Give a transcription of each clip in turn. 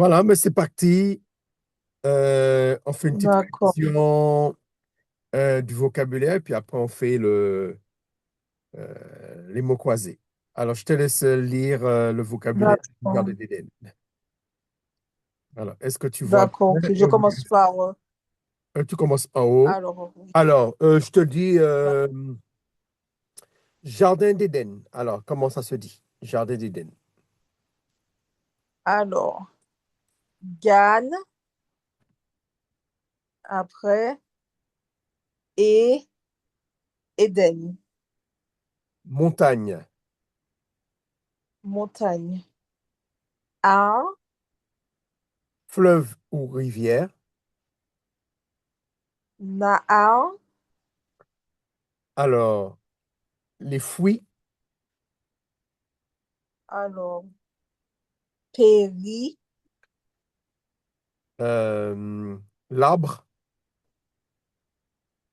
Voilà, mais c'est parti. On fait une petite D'accord, révision du vocabulaire, puis après on fait les mots croisés. Alors, je te laisse lire le vocabulaire du d'accord, Jardin d'Éden. Alors, est-ce que tu vois d'accord. bien? Ok, je commence par. Tu commences en haut. Alors, Alors, je te dis Jardin d'Éden. Alors, comment ça se dit? Jardin d'Éden. alors, Gann, après, et Éden, Montagne, montagne. A, fleuve ou rivière. Nahar, Alors, les fruits, alors, Péri, l'arbre,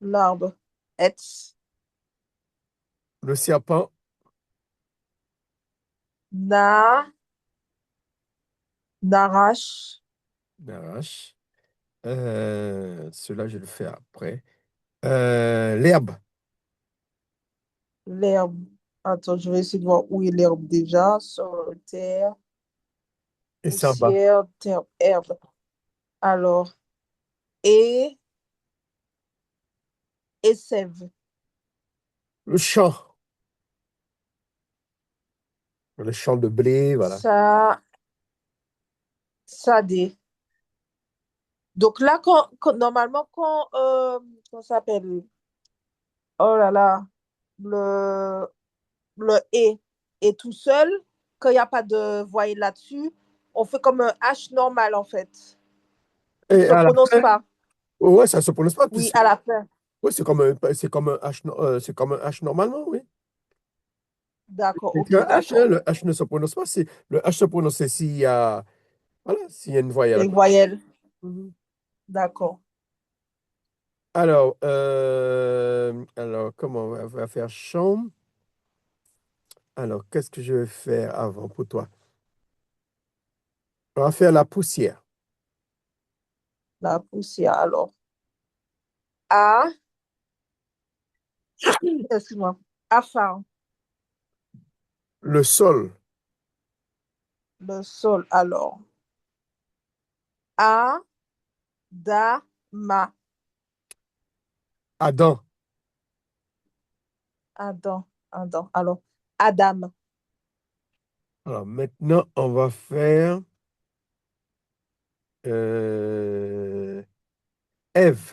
l'arbre, Etz, le serpent, Na, Narash, l'arrache. Cela, je le fais après. L'herbe l'herbe. Attends, je vais essayer de voir où est l'herbe déjà. Sur terre, et ça va. poussière, terre, herbe. Alors, et, et sève. Le champ, le champ de blé, voilà. Ça, Sadé. Donc là, normalement, comment ça s'appelle? Oh là là, le, le est tout seul, quand il n'y a pas de voyelle là-dessus, on fait comme un H normal en fait. Il ne Et se à la prononce fin, pas. ouais, ça se prononce pas. Oui, à la fin. Ouais, c'est comme un H, c'est comme un H normalement, oui. D'accord, C'est ok, un H, hein, d'accord. le H ne se prononce pas. Le H se prononce s'il y a, voilà, s'il y a une voyelle à Les côté. voyelles, Mhm. d'accord. Alors, comment on va faire champ? Alors, qu'est-ce que je vais faire avant pour toi? On va faire la poussière, La poussière, alors. A, excuse-moi, afar, le sol, le sol, alors. A, da, ma, Adam. Adam, Adam, alors. Adam, Alors, maintenant, on va faire euh, Ève,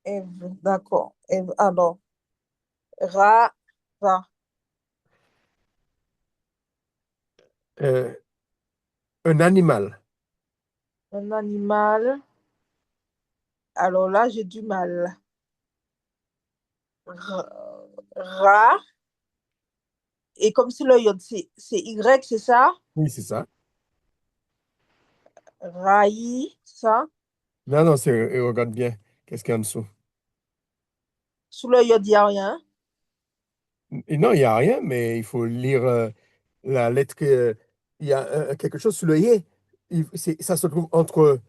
Ève, d'accord. Ève, alors. Ra, ra, euh, un animal. un animal. Alors là, j'ai du mal. Ra, et comme si le yod, c'est Y, c'est ça? Oui, c'est ça. Raï, ça. Non, non, regarde bien. Qu'est-ce qu'il y a en dessous? Sous le yod, il n'y a rien. Et non, il n'y a rien, mais il faut lire la lettre il y a quelque chose sous le yé. Ça se trouve entre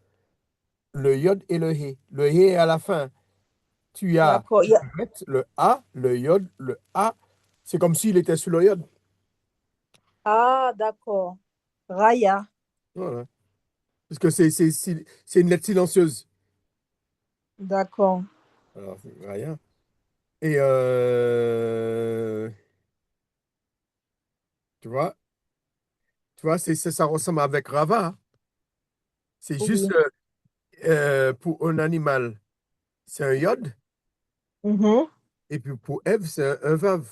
le yod et le hé. Le hé est à la fin. Tu as D'accord. le bet, le a, le yod, le a. C'est comme s'il était sous le yod. Ah, d'accord. Raya, Voilà. Parce que c'est une lettre silencieuse. d'accord. Alors, c'est rien. Et tu vois, ça ressemble avec Rava, hein. C'est juste Oui. pour un animal, c'est un yod. Mhm. Et puis pour Ève, c'est un vav.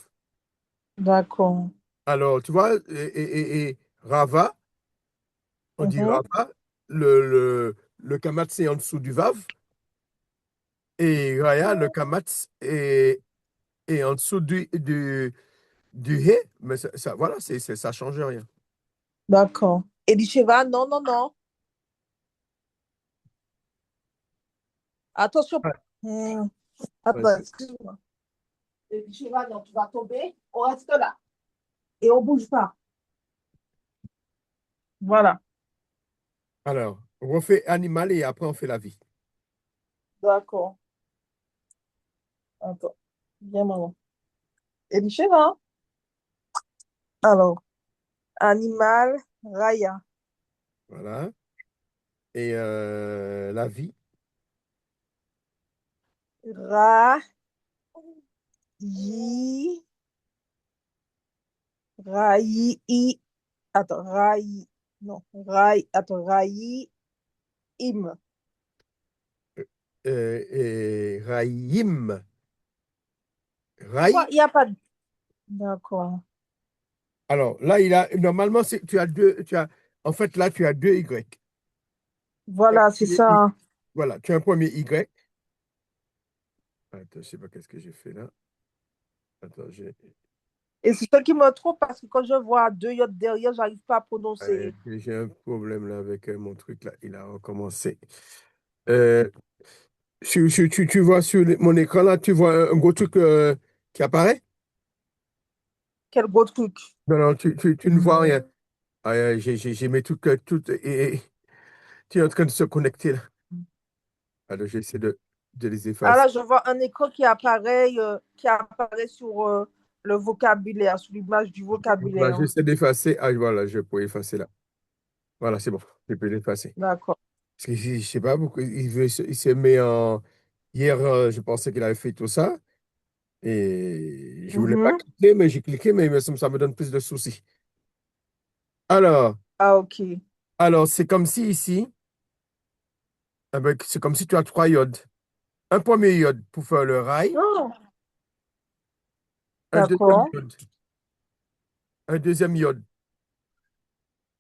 D'accord. Alors, tu vois, et Rava, on dit Mhm. Rava, le kamat, c'est en dessous du vav. Et Raya, le kamat est en dessous du hé. Mais voilà, ça change rien. D'accord. Elisheva, non, non, non. Attention. Ouais, Hmm. ouais. Attends, excuse-moi. Elisheva, non, tu vas tomber. On reste là. Et on bouge pas. Voilà. Alors, on refait animal et après on fait la vie. D'accord. Attends. Bien, maman. Et Michel, hein? Alors, animal, Raya. Voilà. Et la vie. Ra, yi, rayi, i. Attends, rayi. Non, rayi. Attends, rayi, im. Et Raïm. Pourquoi Raï. il n'y a pas de... D'accord. Alors là, normalement, tu as deux, en fait, là, tu as deux Y. Tu as un Voilà, c'est premier I. ça. Voilà, tu as un premier Y. Attends, je sais pas qu'est-ce que j'ai fait là. Attends, Et c'est ce qui me trompe parce que quand je vois deux yachts derrière, j'arrive pas à prononcer. j'ai un problème là avec mon truc là. Il a recommencé. Euh, tu vois sur mon écran là, tu vois un gros truc qui apparaît? Quel beau truc. Non, non, tu ne vois rien. Ah, j'ai mes trucs, et tu es en train de se connecter là. Alors, j'essaie de les Ah effacer. là, je vois un écran qui apparaît sur le vocabulaire, sur l'image du Voilà, vocabulaire. j'essaie d'effacer. Ah, voilà, je peux effacer là. Voilà, c'est bon. Je peux l'effacer. D'accord. Parce que je sais pas pourquoi il s'est mis en. Hier, je pensais qu'il avait fait tout ça. Et je voulais pas Mhm. cliquer, mais j'ai cliqué, mais ça me donne plus de soucis. Alors, Ah, ok. c'est comme si ici, c'est comme si tu as trois iodes. Un premier iode pour faire le rail, Oh, un deuxième d'accord. iode, un deuxième iode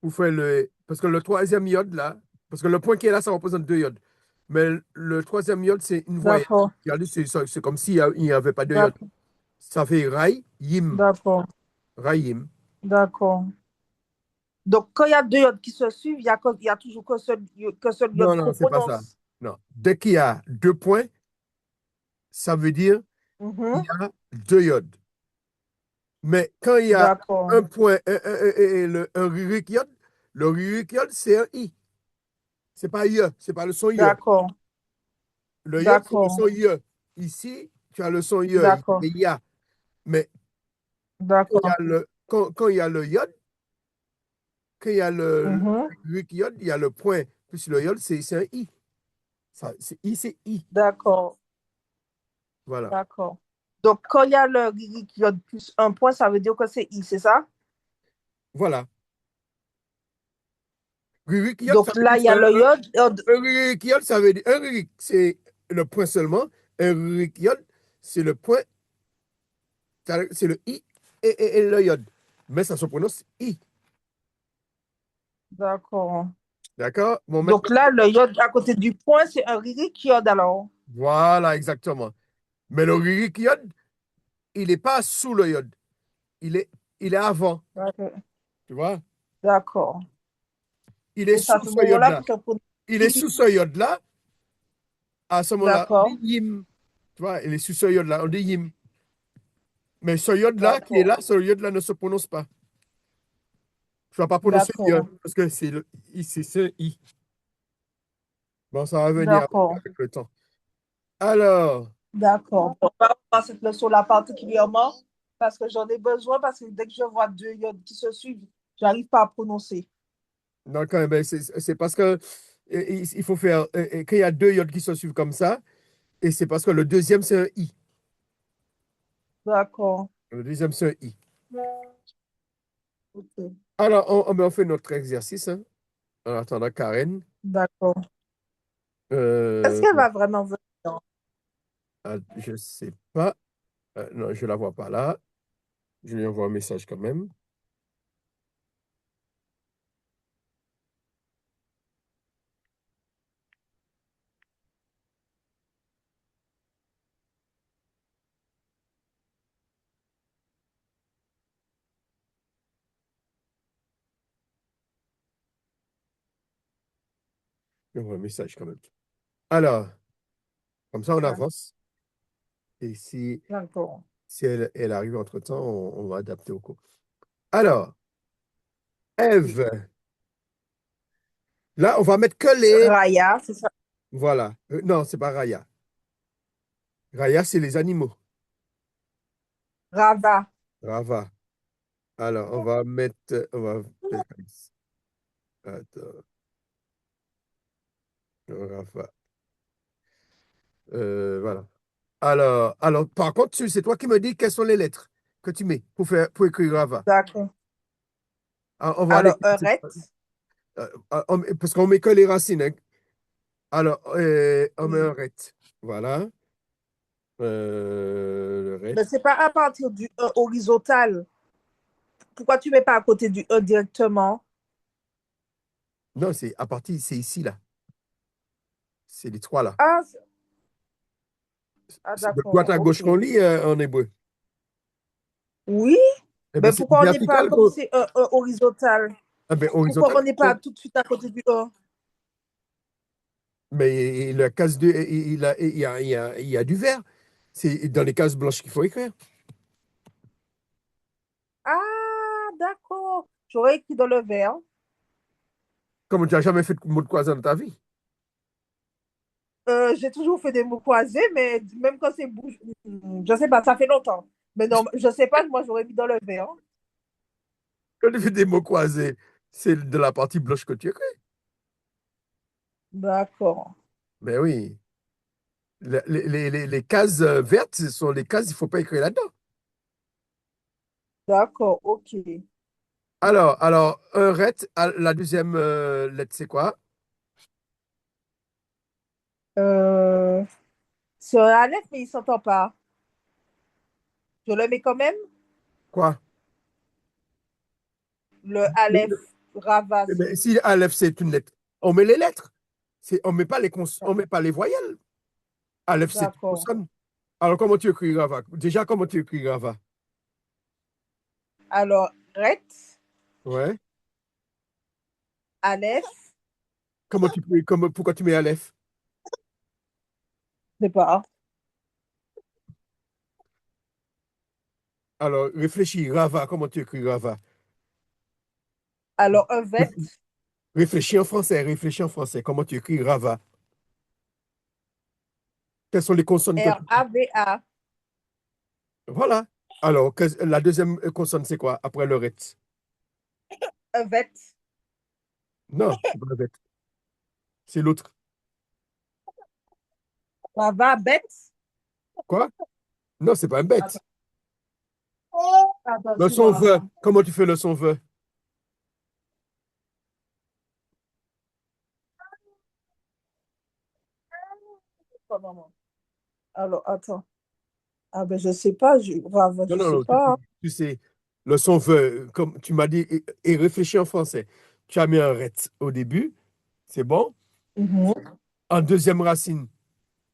pour faire le. Parce que le troisième iode là, parce que le point qui est là, ça représente deux iodes. Mais le troisième iode, c'est une voyelle. D'accord. Regardez, c'est comme s'il n'y avait pas de iode. D'accord. Ça fait rail, yim, D'accord. rayim. D'accord. Donc, quand il y a deux yachts qui se suivent, il y a toujours qu'un seul Non, yacht non, qu'on c'est pas ça. prononce. Non. Dès qu'il y a deux points, ça veut dire il Mhm. y a deux iodes. Mais quand il y a D'accord. un point, un rurik iode, le rurik iode, c'est un i. C'est pas ie, c'est pas le son ie. D'accord. Le iode, c'est le D'accord. son ie. Ici, tu as le son ie, D'accord. il y a. Mais D'accord. quand il y a le iode, quand il y a le Mhm. rurik iode, il y a le point. Plus le iode, c'est un i. Ça, c'est i, c'est i. D'accord. Voilà. D'accord. Donc, quand il y a le riri qui a plus un point, ça veut dire que c'est I, c'est ça? Voilà. Rurik iode, ça Donc veut dire là, il y a le iode. un rurik iode, ça veut dire un rurik, c'est le point seulement. Un rurik iode, c'est le point, c'est le i et le iode. Mais ça se prononce i. D'accord. D'accord? Bon, Donc maintenant, là, le iode à côté du point, c'est un riri qui iode alors. voilà, exactement. Mais le rurik iode, il n'est pas sous le iode. Il est, il est avant. D'accord. Tu vois? D'accord. Il est Et c'est sous à ce ce moment-là iode-là. qu'il se prononce Il est I. sous ce iode-là. À ce moment-là, on D'accord. dit yim. Tu vois? Il est sous ce iode-là. On dit yim. Mais ce iode-là qui est D'accord. là, ce iode-là ne se prononce pas. Tu ne vas pas prononcer iode D'accord. parce que c'est ce i. Bon, ça va venir D'accord. avec le temps. Alors, D'accord. On va voir cette leçon-là particulièrement parce que j'en ai besoin parce que dès que je vois deux iodes qui se suivent, j'arrive pas à prononcer. donc, ben, c'est parce que il faut faire qu'il y a deux iodes qui se suivent comme ça, et c'est parce que le deuxième, c'est un i. D'accord. Le deuxième, c'est un i. Ok. Alors, on fait notre exercice, hein, en attendant Karen. D'accord. Est-ce Euh, qu'elle va vraiment venir? je ne sais pas. Non, je ne la vois pas là. Je lui envoie un message quand même. Je lui envoie un message quand même. Alors, comme ça, on avance. Et D'accord. si elle arrive entre-temps, on va adapter au cours. Alors, Ève, Là, on va mettre que les. Raya, c'est ça. Voilà. Non, c'est pas Raya. Raya, c'est les animaux. Rava. Rava. Alors, on va mettre. On va faire comme ça. Attends. Rava. Voilà. Alors, par contre, c'est toi qui me dis quelles sont les lettres que tu mets pour écrire Rava. D'accord. Ah, on va aller. Alors, Eret. Parce qu'on met que les racines, hein. Alors, on met Oui. un ret. Voilà. Le ret. Mais c'est pas à partir du E horizontal. Pourquoi tu mets pas à côté du E directement? Non, c'est à partir, c'est ici, là. C'est les trois, là. Ah, C'est de droite d'accord, à gauche qu'on ok. lit en hébreu. Oui, Eh ben, mais c'est pourquoi on n'est pas vertical. comme c'est un E horizontal? Ah ben, Pourquoi horizontal. on n'est pas tout de suite à côté du E? Mais la case 2, il y a du vert. C'est dans les cases blanches qu'il faut écrire. Ah, d'accord. J'aurais écrit dans le vert. Comme tu n'as jamais fait de mot de croisement dans ta vie. J'ai toujours fait des mots croisés, mais même quand c'est bouge, je sais pas, ça fait longtemps. Mais non, je sais pas, moi j'aurais mis dans le vert. Quand tu fais des mots croisés, c'est de la partie blanche que tu écris. D'accord, Mais oui. Les cases vertes, ce sont les cases, il ne faut pas écrire là-dedans. d'accord, ok. Alors, un ret, la deuxième lettre, c'est quoi? Euh, c'est un Aleph, mais il s'entend pas. Je le mets quand même. Quoi? Le Aleph, Rava, Mais si Aleph, c'est une lettre, on met les lettres. On met pas on met pas les voyelles. Aleph, c'est une d'accord. consonne. Alors, comment tu écris Rava? Déjà, comment tu écris Rava? Alors, Ret, Ouais. Aleph, Pourquoi tu mets Aleph? je sais pas. Alors, réfléchis, Rava, comment tu écris Rava? Alors, un Vet, Réfléchis en français. Comment tu écris Rava? Quelles sont les consonnes que tu... Rava, Voilà. Alors, la deuxième consonne, c'est quoi après le ret? un Vet, Non, c'est pas le ret. C'est l'autre. Rava, Bet. Quoi? Non, c'est pas un bête. Attends, attends, Le son excuse-moi. veut. Comment tu fais le son veut? Oh, maman. Alors, attends. Ah ben, je sais pas, Rava, Non, je non, sais non. pas. Tu sais, le son veut, comme tu m'as dit, et réfléchis en français. Tu as mis un ret au début, c'est bon. Mhm. En deuxième racine,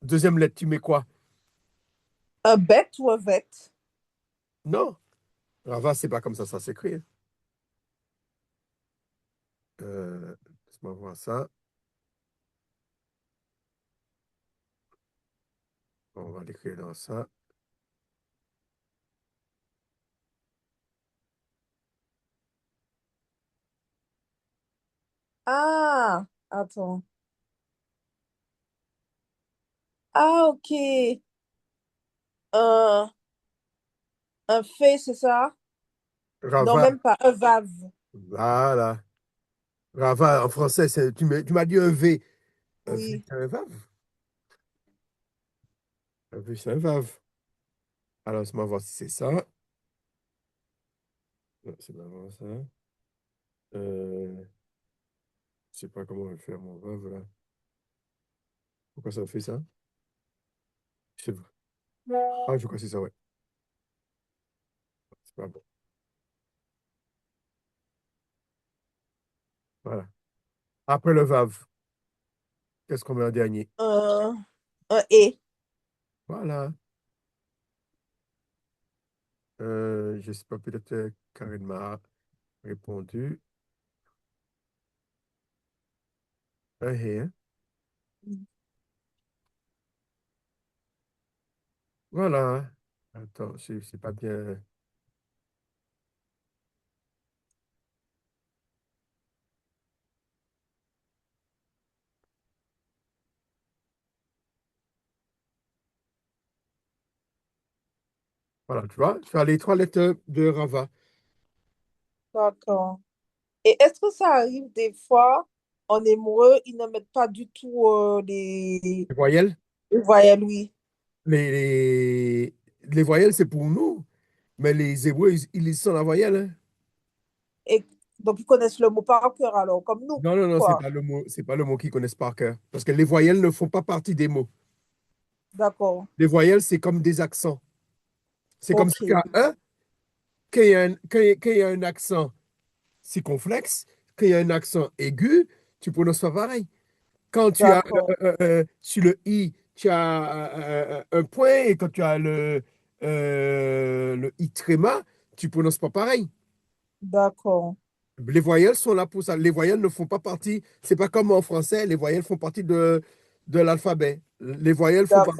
deuxième lettre, tu mets quoi? Un Bet ou un Vet? Non. Rava, c'est pas comme ça s'écrit, hein. Laisse-moi voir ça. On va l'écrire dans ça. Ah, attends. Ah, ok. Un, un fait, c'est ça? Non, Rava, même pas. Un Vav. voilà. Rava, en français, tu m'as dit un V. Un V, Oui. c'est un vav. Un V, c'est un vav. Alors, laisse-moi voir si c'est ça. Non, c'est pas vraiment ça. Je sais pas comment je vais faire mon vav là. Pourquoi ça fait ça? Je sais pas. Ah, je crois que c'est ça, ouais. C'est pas bon. Voilà. Après le vav, qu'est-ce qu'on met en dernier? Un, un et. Voilà. Je sais pas, peut-être Karine m'a répondu. Un hé, hein. Voilà. Attends, c'est pas bien. Voilà, tu vois, tu as les trois lettres de Rava. D'accord. Et est-ce que ça arrive des fois, en hébreu, ils ne mettent pas du tout Les voyelles, les voyelles, oui. les, les, les voyelles, c'est pour nous, mais les Hébreux, ils sont la voyelle, hein. Et donc, ils connaissent le mot par cœur, alors, comme nous, Non, non, non, quoi. c'est pas le mot qu'ils connaissent par cœur. Parce que les voyelles ne font pas partie des mots. D'accord. Les voyelles, c'est comme des accents. C'est comme si tu OK. as un, quand il y a un accent circonflexe, quand il y a un accent aigu, tu prononces pas pareil. Quand tu as D'accord. sur le i, tu as un point, et quand tu as le i tréma, tu prononces pas pareil. D'accord. Les voyelles sont là pour ça. Les voyelles ne font pas partie, c'est pas comme en français, les voyelles font partie de l'alphabet. Les voyelles D'accord.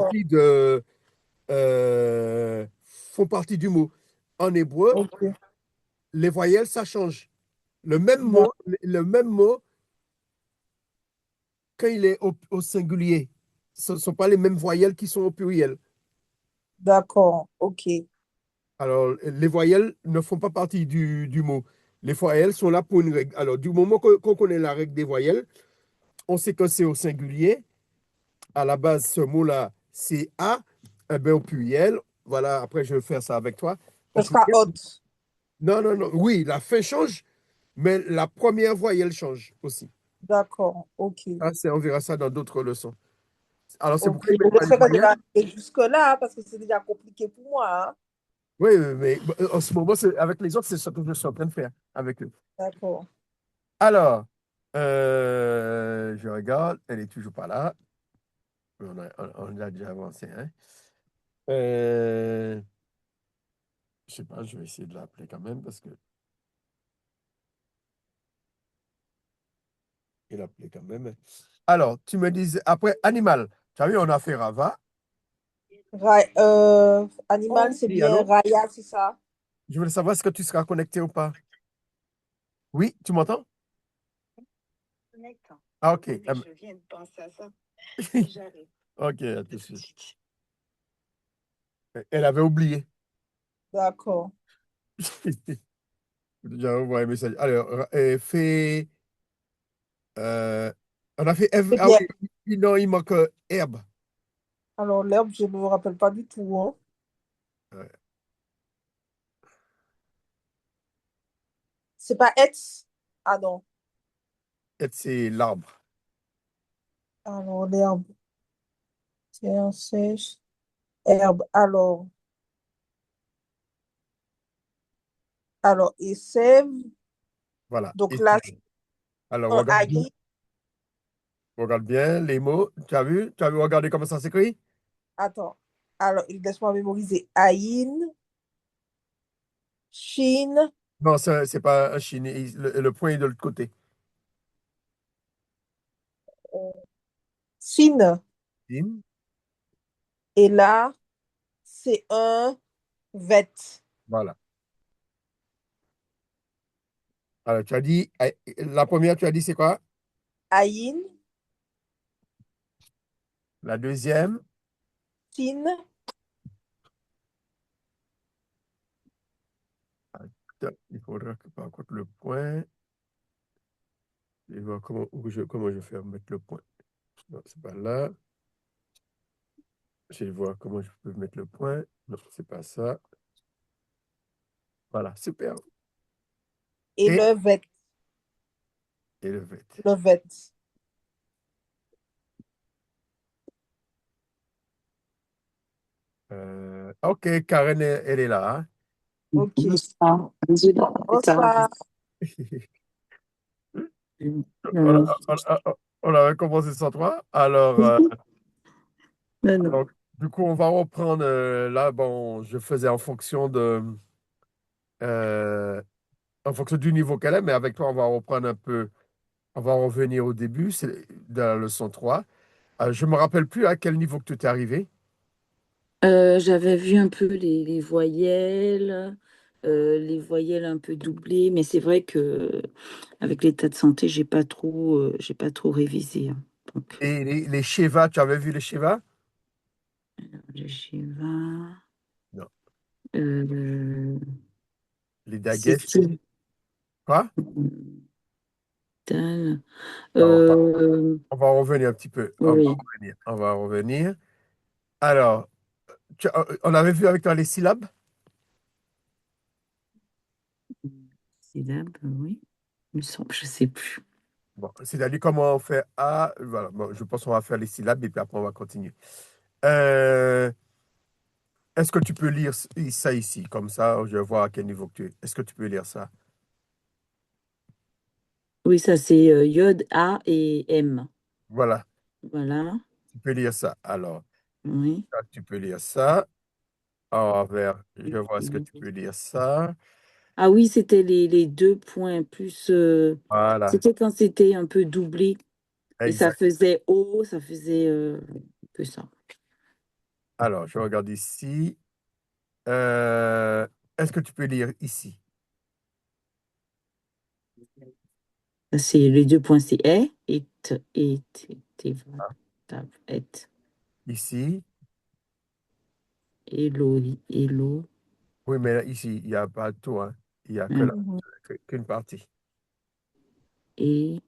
font partie du mot. En hébreu, OK. les voyelles, ça change. D'ac- Le même mot, quand il est au singulier, ce ne sont pas les mêmes voyelles qui sont au pluriel. D'accord. OK. Alors, les voyelles ne font pas partie du mot. Les voyelles sont là pour une règle. Alors, du moment qu'on connaît la règle des voyelles, on sait que c'est au singulier. À la base, ce mot-là, c'est A. Eh bien, au pluriel, voilà, après, je vais faire ça avec toi. Au Ce sera pluriel, haute. non, non, non. Oui, la fin change, mais la première voyelle change aussi. D'accord. OK. Ça, on verra ça dans d'autres leçons. Alors, c'est OK. pourquoi Je ils ne mettent pas les serais déjà voyelles. arrivée jusque-là, hein, parce que c'est déjà compliqué pour moi, hein. Oui, mais en ce moment, avec les autres, c'est ce que je suis en train de faire avec eux. D'accord. Alors, je regarde, elle est toujours pas là. On a déjà avancé, hein. Euh, je sais pas, je vais essayer de l'appeler quand même parce que il a appelé quand même. Alors, tu me disais, après, animal. Tu as vu, on a fait Rava. Animal, c'est Oui, bien. allô? Raya, c'est ça. Je voulais savoir est-ce que tu seras connecté ou pas. Oui, tu m'entends? Ah, ok. Ok, à tout de suite. Elle avait oublié. D'accord. J'ai envoyé un message. Alors, euh, on a fait C'est ah bien. oui, non, il manque herbe. Alors, l'herbe, je ne me rappelle pas du tout, hein. Ouais. C'est pas Etz? Ah non. Et c'est l'arbre. Alors, l'herbe, terre sèche, herbe. Et sève. Voilà. Donc Et là, c'est alors, un haï. regarde bien les mots. Tu as vu? Tu as vu, regardez comment ça s'écrit? Attends. Alors, laisse-moi mémoriser. Aïn, Chine, Non, c'est pas un chine. Le point est de l'autre côté. euh, Chine. Chine. Et là, c'est un vet. Voilà. Alors, tu as dit, la première, tu as dit c'est quoi? Aïn, La deuxième, Chine. attends, il faudra que par contre le point, je vais voir comment je fais mettre le point. Non, c'est pas là. Je vais voir comment je peux mettre le point. Non, c'est pas ça. Voilà, super. Et Et, le vet. et le vet. Le vet. Ok, Karen, elle est là, hein. OK. Bonsoir. Désolée, plus tard. Bonsoir. On, Euh, a- on avait commencé sans toi. non, non. Alors, du coup, on va reprendre. Là, bon, je faisais euh, en fonction du niveau qu'elle est, mais avec toi, on va reprendre un peu. On va revenir au début, c'est de la leçon 3. Je me rappelle plus à quel niveau que tu t'es arrivé. J'avais vu un peu les voyelles un peu doublées, mais c'est vrai que avec l'état de santé, j'ai pas trop révisé, hein. Donc, Et les Sheva, tu avais vu les Sheva? le Shiva. Non. Euh, Les c'est daguettes, c'est qui? quoi? Dalle. Bon, Euh, on va revenir un petit peu. On va oui. revenir. On va revenir. Alors, on avait vu avec toi les syllabes? Syllabe, oui. Il me semble, je sais plus. Bon, c'est-à-dire comment on fait A. Voilà, bon, je pense qu'on va faire les syllabes et puis après on va continuer. Euh, Est-ce que tu peux lire ça ici? Comme ça, je vois à quel niveau que tu es. Est-ce que tu peux lire ça? Oui, ça c'est Yod, A et M. Voilà, Voilà. tu peux lire ça. Alors, Oui. là, tu peux lire ça. En vert, je vois ce que tu peux lire ça. Ah oui, c'était les deux points plus. Voilà, C'était quand c'était un peu doublé et ça exact. faisait O, ça faisait un peu ça. Alors, je regarde ici. Euh, Est-ce que tu peux lire ici? Ça, c'est les deux points, c'est et, Ah, tav, et, ici. elo, elo, Oui, mais là, ici, il n'y a pas tout, hein. Il n'y a que hein, là, Mhm. qu'une partie. et,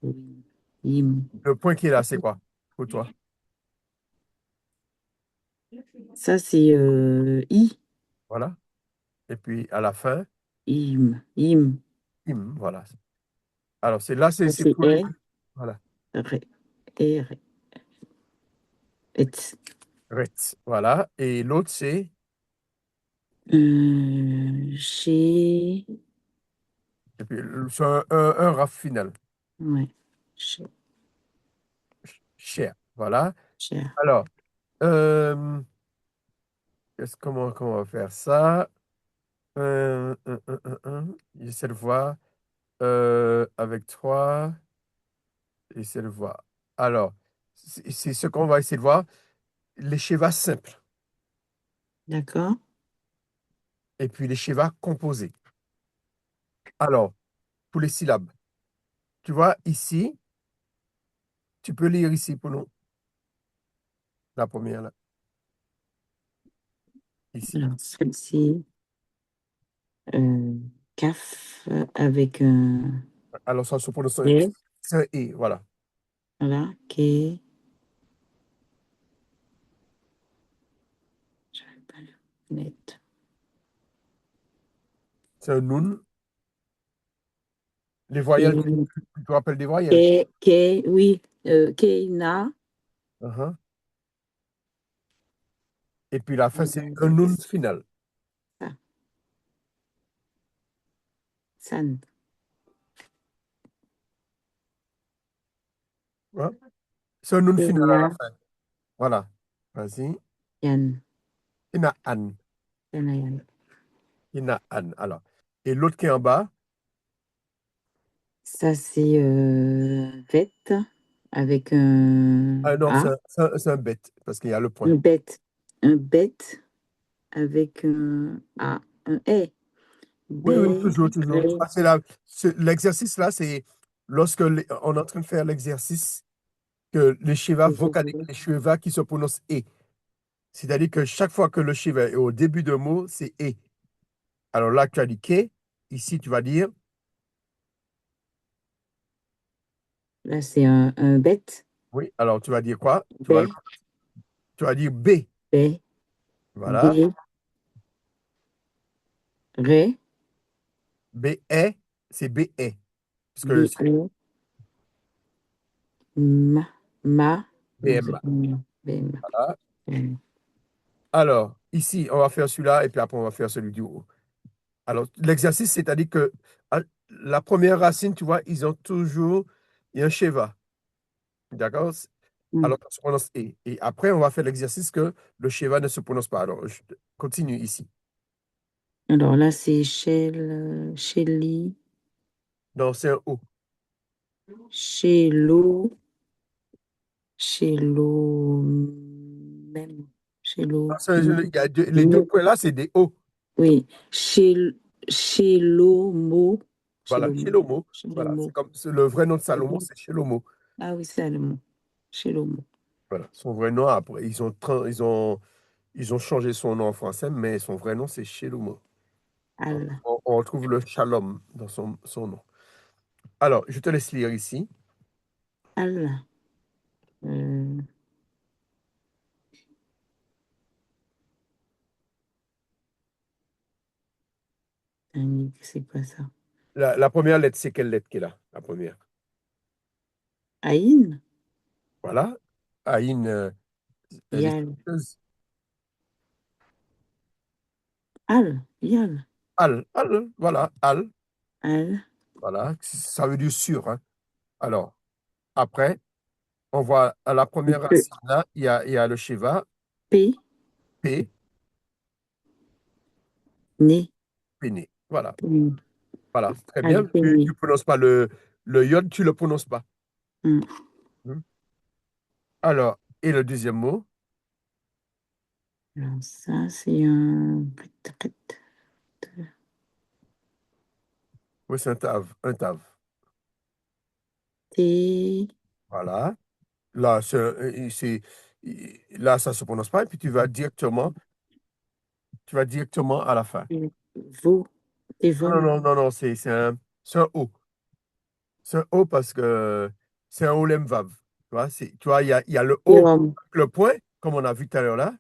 oui, im. Le point qui est là, c'est quoi pour toi? Ça, c'est I, Voilà. Et puis à la fin, im. voilà. Alors, c'est là, Ça, c'est c'est pour les. E, Voilà. R, R, et. Ret. Voilà. Et l'autre, c'est Chez, et puis, c'est un RAF final. ouais, Cher. Voilà. cher. Alors, comment on va faire ça? J'essaie de voir avec toi. J'essaie de voir. Alors, c'est ce qu'on va essayer de voir. Les schémas simples D'accord? et puis les schémas composés. Alors, pour les syllabes, tu vois ici, tu peux lire ici pour nous, la première là, ici. Alors, celle-ci, euh, CAF avec un Alors, ça se prononce E, c'est un et, voilà. voilà, qui j'arrive pas à le mettre. C'est un noun. Les voyelles, tu te rappelles des voyelles? Oui, Keina, Uh-huh. Et puis la fin, c'est un euh, noun final. ça, San, Hein? C'est un noun final à Keina, la fin. Voilà. Vas-y. Yan, Ina an. Yan. Ina an. Alors. Et l'autre qui est en bas, Ça, c'est Vette avec un ah non, A, c'est un bête, parce qu'il y a le point. un bête, un bête avec un A, un E, Oui, oui, B, toujours, toujours. Ré, Ah, l'exercice là, c'est lorsque on est en train de faire l'exercice que les schémas vocaliques, les schémas qui se prononcent et. C'est-à-dire que chaque fois que le schéma est au début d'un mot, c'est et. Alors là, tu as dit que. Ici, tu vas dire là, c'est un bête, oui. Alors tu vas dire quoi? B, Tu vas dire B. B, Voilà. B, Ré, B est, c'est B est. Parce que B, c'est O, Ma, non, c'est BM. pas M, BM. Voilà. Alors, ici, on va faire celui-là et puis après, on va faire celui du haut. Alors, l'exercice, c'est-à-dire que la première racine, tu vois, ils ont toujours il y a un schéma. D'accord? Alors, ça se prononce et. Et après, on va faire l'exercice que le schéma ne se prononce pas. Alors, je continue ici. Alors là, c'est Shelly, Non, c'est un O. Shello, Shello, même, Ah, Shello, il y a les deux points là, c'est des O. oui, Shelomo, Voilà, Shelomo, Shelomo. Voilà, Shelomo. le vrai nom de Salomon, c'est Shelomo. Ah oui, c'est le mot, Shelomo. Voilà, son vrai nom, après, ils ont Ils ont changé son nom en français, mais son vrai nom, c'est Shelomo. Al, On retrouve le shalom dans son nom. Alors, je te laisse lire ici. al. euh, c'est quoi ça? La première lettre, c'est quelle lettre qui est là? La première. Aïn? Voilà. Aïn, elle est Yal. silencieuse. Al, yal. Al, voilà, al, Al, voilà. Ça veut dire sûr, hein. Alors, après, on voit à la première P, racine là, il y a le Shiva, P, P, né. Péné. Voilà, Hmm. voilà. Très bien. Al, Tu péné. prononces pas le yod, tu le prononces pas. Hmm. Hmm. Alors, et le deuxième mot, Alors, ça, c'est un. oui, c'est un tav, un tav. T, Voilà. Là, là, ça se prononce pas, et puis tu vas directement à la fin. vo, Non, non, Devon, non, non, non, c'est un O. C'est un O parce que c'est un Olem Vav. Tu vois, il y a le O, Théom, le point, comme on a vu tout à l'heure là.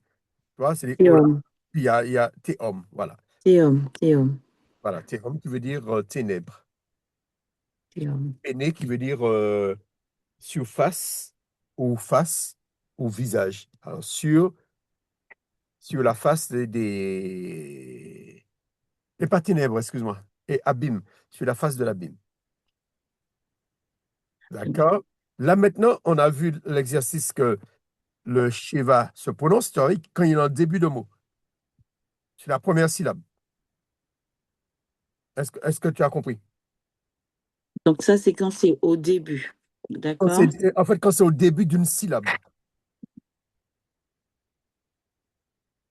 Tu vois, c'est les O là. Théom, Puis il y a Théom. Voilà. Théom, Théom, Voilà. Théom qui veut dire ténèbres. Théom. Péné qui veut dire surface ou face ou visage. Alors, sur la face et pas ténèbres, excuse-moi. Et abîme. Sur la face de l'abîme. D'accord? Là maintenant, on a vu l'exercice que le Shiva se prononce, tu vois, quand il est en début de mot. C'est la première syllabe. Est-ce que tu as compris? Donc, ça, c'est quand c'est au début. D'accord? En fait, quand c'est au début d'une syllabe.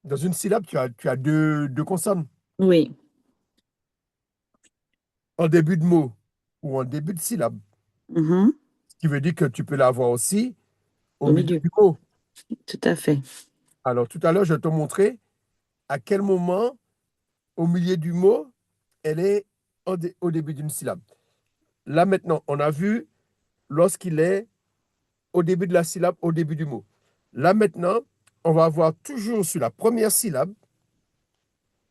Dans une syllabe, tu as deux consonnes. Oui. En début de mot ou en début de syllabe. Mhm. Ce qui veut dire que tu peux l'avoir aussi au Au milieu milieu. du mot. Tout à fait. Alors, tout à l'heure, je te montrais à quel moment, au milieu du mot, elle est au début d'une syllabe. Là, maintenant, on a vu lorsqu'il est au début de la syllabe, au début du mot. Là, maintenant, on va avoir toujours sur la première syllabe,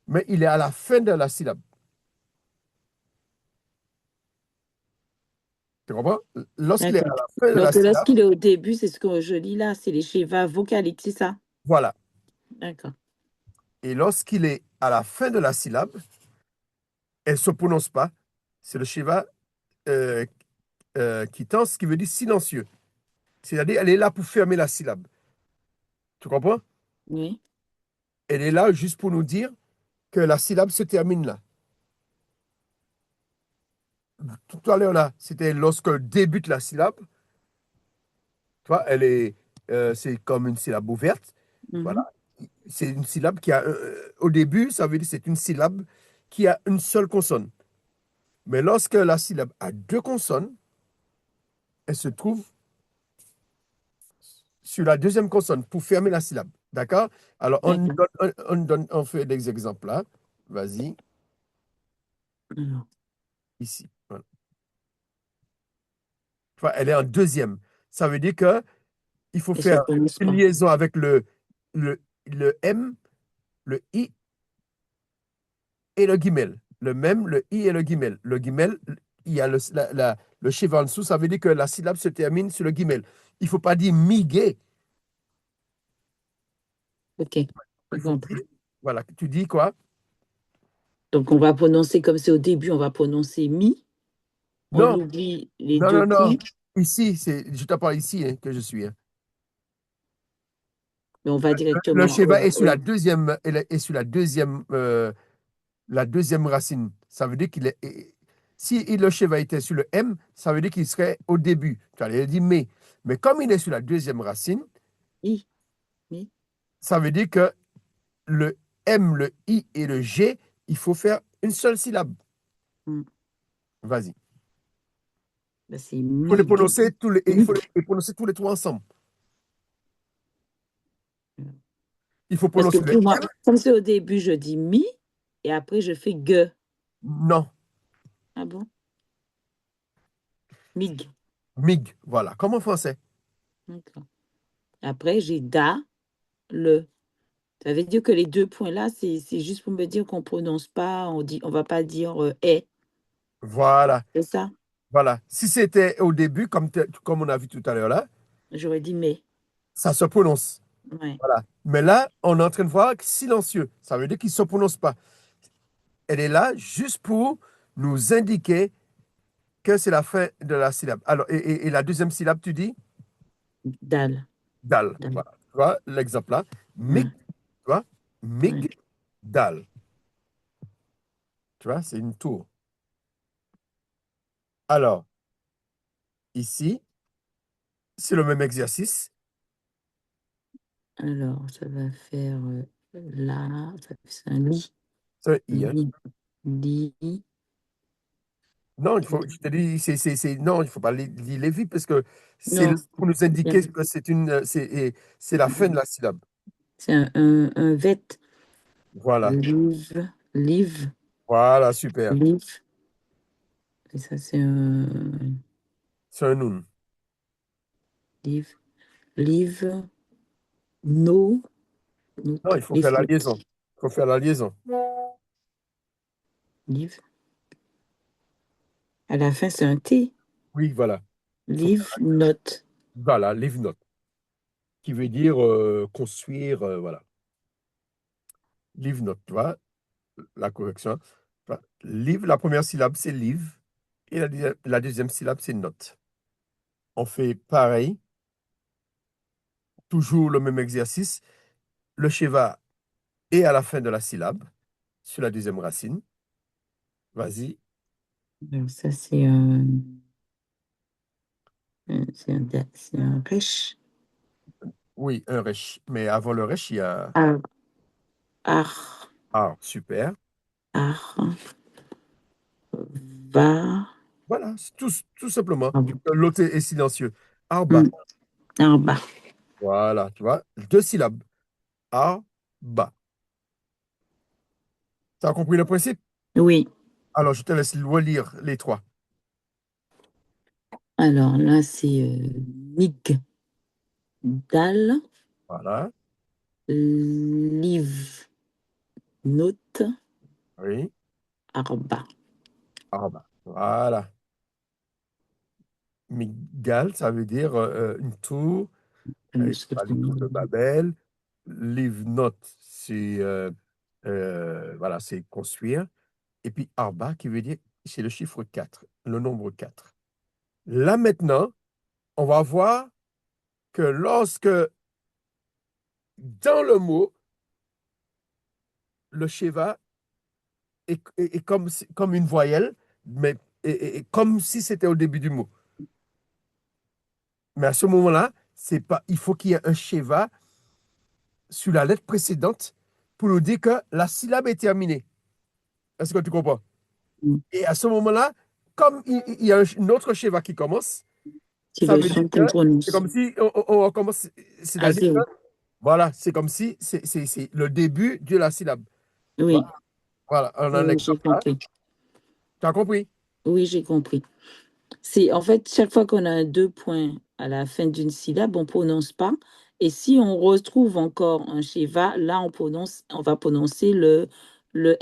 mais il est à la fin de la syllabe. Tu comprends? Lorsqu'il est à D'accord. la fin de la Donc, syllabe, lorsqu'il est au début, c'est ce que je lis là, c'est les schémas vocaliques, c'est ça? voilà. D'accord. Et lorsqu'il est à la fin de la syllabe, elle ne se prononce pas. C'est le Shiva euh, qui tense, ce qui veut dire silencieux. C'est-à-dire, elle est là pour fermer la syllabe. Tu comprends? Oui. Elle est là juste pour nous dire que la syllabe se termine là. Tout à l'heure, là, c'était lorsque débute la syllabe. Tu vois, c'est comme une syllabe ouverte. Mhm. Voilà. C'est une syllabe qui a, au début, ça veut dire que c'est une syllabe qui a une seule consonne. Mais lorsque la syllabe a deux consonnes, elle se trouve sur la deuxième consonne pour fermer la syllabe. D'accord? Alors, D'accord. on fait des exemples là. Vas-y, Alors, ici. Voilà. Tu vois, elle est en deuxième. Ça veut dire que il faut et se faire prononce une pas. liaison avec le M, le I et le guimel. Le même, le I et le guimel. Le guimel, il y a le chiffre en dessous, ça veut dire que la syllabe se termine sur le guimel. Il ne faut pas dire migué. Ok. Il J'ai faut compris. dire, voilà, tu dis quoi? Donc, on va prononcer comme c'est au début, on va prononcer mi. On Non, oublie les non, deux non, non. points, Ici, je te parle ici hein, que je suis. Hein. mais on va Le directement Sheva est sur la au deuxième, est sur la deuxième racine. Ça veut dire qu'il est. Si le Sheva était sur le M, ça veut dire qu'il serait au début. Tu allais dire mais. Mais comme il est sur la deuxième racine, i. Mi. ça veut dire que le M, le I et le G, il faut faire une seule syllabe. Hmm. Vas-y. Ben, c'est Il faut les mi. prononcer il Mi. faut les prononcer tous les trois ensemble. Il faut Parce que prononcer le pour moi, M. comme c'est au début, je dis mi et après je fais ge. Non, Ah bon? Mig. mig. Voilà, comme en français. D'accord. Après, j'ai da, le. Ça veut dire que les deux points là, c'est juste pour me dire qu'on prononce pas, on va pas dire est. Voilà, C'est ça? voilà. Si c'était au début, comme on a vu tout à l'heure là, J'aurais dit mais. ça se prononce. Ouais. Voilà. Mais là, on est en train de voir que silencieux. Ça veut dire qu'il ne se prononce pas. Elle est là juste pour nous indiquer que c'est la fin de la syllabe. Alors, et la deuxième syllabe, tu dis Dal. dal. Dal. Voilà. Tu vois l'exemple là. Mig, Ouais. tu vois, Ouais. mig, dal. Tu vois, c'est une tour. Alors, ici, c'est le même exercice. Alors, ça va faire là, ça fait un lit. C'est un i, hein. Lit. Lit. Non, je te dis, non, il ne faut pas les vite parce que c'est là Non, pour nous indiquer que c'est la fin de la syllabe. c'est un vet. Voilà. Live. Live. Voilà, super. Live. Et ça, c'est un C'est un noun. live. Live. No. Non, Note. il faut faire Live. la Note. liaison. Il faut faire la liaison. Live. À la fin, c'est un T. Oui, voilà. Il faut faire Live. Note. voilà, leave note, qui veut dire construire, voilà. Leave note, tu vois, la correction. Voilà. Leave, la première syllabe, c'est leave. Et la deuxième syllabe, c'est note. On fait pareil, toujours le même exercice. Le schéma est à la fin de la syllabe, sur la deuxième racine. Vas-y. Alors, ça, c'est un resh. Oui, un resh. Mais avant le resh, il y a Ar. Ar. ah, super. Ar. Va. Voilà, c'est tout simplement. Ah bon. L'autre est silencieux. Arba. Arba. Voilà, tu vois, deux syllabes. Arba. Tu as compris le principe? Oui. Alors, je te laisse relire les trois. Alors là, c'est Nig. Dal. Voilà, Live. Note. oui, Arba. arba. Voilà. Migdal, ça veut dire une tour, Je et sais pas pas. les tours de Babel. Livnot, c'est voilà, c'est construire. Et puis arba, qui veut dire, c'est le chiffre 4, le nombre 4. Là maintenant, on va voir que lorsque dans le mot, le Sheva est comme, comme une voyelle, mais et comme si c'était au début du mot. Mais à ce moment-là, c'est pas, il faut qu'il y ait un Sheva sur la lettre précédente pour nous dire que la syllabe est terminée. Est-ce que tu comprends? Et à ce moment-là, comme il y a une autre Sheva qui commence, C'est ça le veut dire son que qu'on c'est prononce. comme si on recommence. À C'est-à-dire que, zéro. voilà, c'est comme si c'est le début de la syllabe. Tu vois? Oui. Voilà, on a un Oui, j'ai exemple là. compris. Tu as compris? Oui, j'ai compris. C'est en fait chaque fois qu'on a un deux points à la fin d'une syllabe, on prononce pas. Et si on retrouve encore un sheva, là on va prononcer le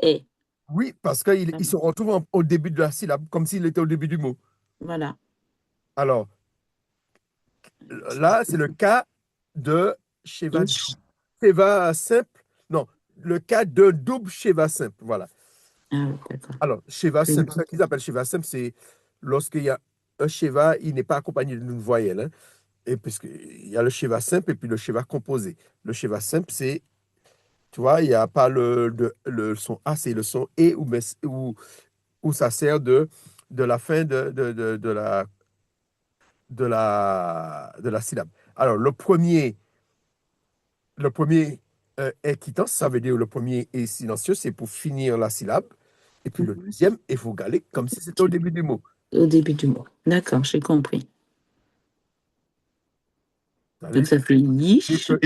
est. Oui, parce qu'il se retrouve au début de la syllabe, comme s'il était au début du mot. Voilà. Alors, là, c'est le cas de Sheva, Ish. Sheva simple. Non, le cas de double Sheva simple. Voilà. Ah, oui, d'accord. Alors, Sheva Oui. simple, ce qu'ils appellent Sheva simple, c'est lorsqu'il y a un Sheva, il n'est pas accompagné d'une voyelle, hein. Et puisqu'il y a le Sheva simple et puis le Sheva composé. Le Sheva simple, c'est, tu vois, il n'y a pas le son A, c'est le son E où ça sert de la fin de la syllabe. Alors, le premier est quittant, ça veut dire le premier est silencieux, c'est pour finir la syllabe. Et puis le Mhm. deuxième est vogalé, comme si c'était au début du mot. Au début du mot. D'accord, j'ai compris. Donc, C'est-à-dire ça fait yish, que seul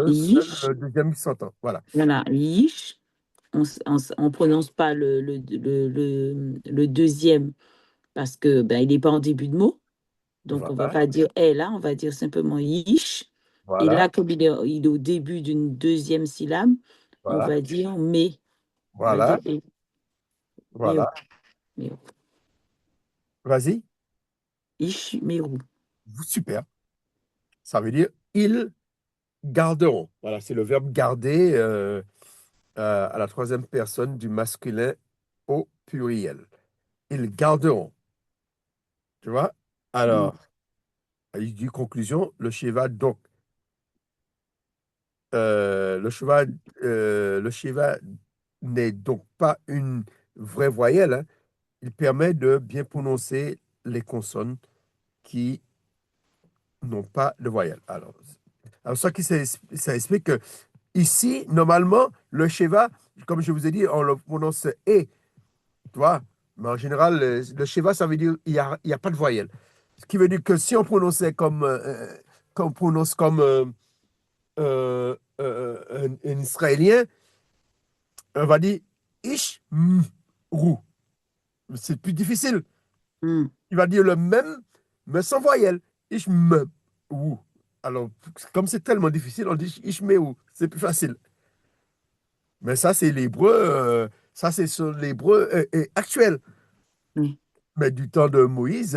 yish. le deuxième s'entend. Voilà. Voilà, yish. On prononce pas le deuxième parce que ben, il n'est pas en début de mot. Donc, on va Voilà. pas dire eh là, on va dire simplement yish. Et Voilà. là, comme il est au début d'une deuxième syllabe, on Voilà. va dire mais. On va dire Voilà. eh, mais, Voilà. mais, Vas-y. ish, meru. Super. Ça veut dire ils garderont. Voilà, c'est le verbe garder à la troisième personne du masculin au pluriel. Ils garderont. Tu vois? Mm, Alors, il dit conclusion, le cheval donc le cheval n'est donc pas une vraie voyelle, hein. Il permet de bien prononcer les consonnes qui n'ont pas de voyelle. Alors ça explique que ici, normalement, le cheval, comme je vous ai dit, on le prononce et, tu vois. Mais en général, le cheval, ça veut dire il y a pas de voyelle. Ce qui veut dire que si on prononçait comme on prononce comme un Israélien, on va dire ish, rou. C'est plus difficile. mm, Il va dire le même, mais sans voyelle. Ish, rou. Alors, comme c'est tellement difficile, on dit ish, rou. C'est plus facile. Mais ça, c'est l'hébreu, ça, c'est sur l'hébreu actuel. oui, Mais du temps de Moïse,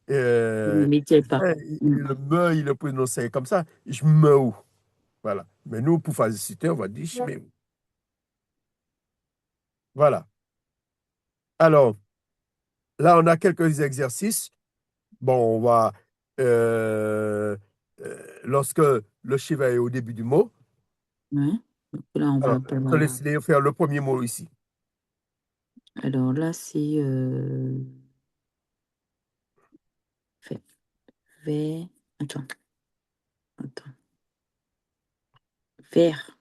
il ne mettait pas. Mm, le me, il le prononçait comme ça. Je me ou. Voilà. Mais nous, pour faciliter, on va dire je me ou. Voilà. Alors, là, on a quelques exercices. Bon, on va. euh, lorsque le cheval est au début du mot. ouais. Donc là, on Alors, va pas. je te laisse faire le premier mot ici. Alors là, c'est fait. Attends, attends. Vert.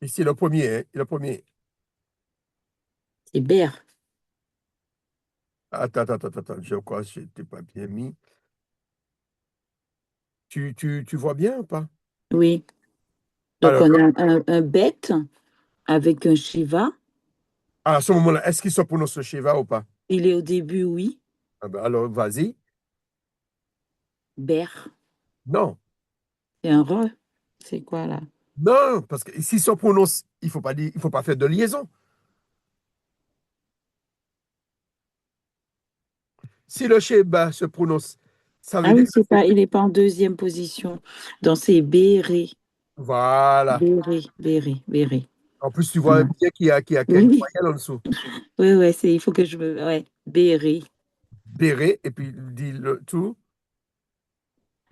Ici, le premier, hein, le premier. C'est vert. Attends. Je crois que je t'ai pas bien mis. Tu vois bien ou pas? Oui. Donc, Alors, on a un bête avec un Shiva. à ce moment-là, est-ce qu'il se prononce le Shiva ou pas? Il est au début, oui. Ah ben, alors, vas-y. Ber. Non, C'est un re. C'est quoi là? non, parce que s'il se prononce, il faut pas faire de liaison. Si le Shiva se prononce, ça veut Ah dire oui, que c'est pas, il n'est pas en deuxième position. Donc, c'est béré. voilà. Béré, béré, béré. En plus, tu vois Voilà. bien qu'il y a une Oui, voyelle en dessous. oui, ouais, il faut que je me. Ouais, béré. Béré, et puis il dit le tout.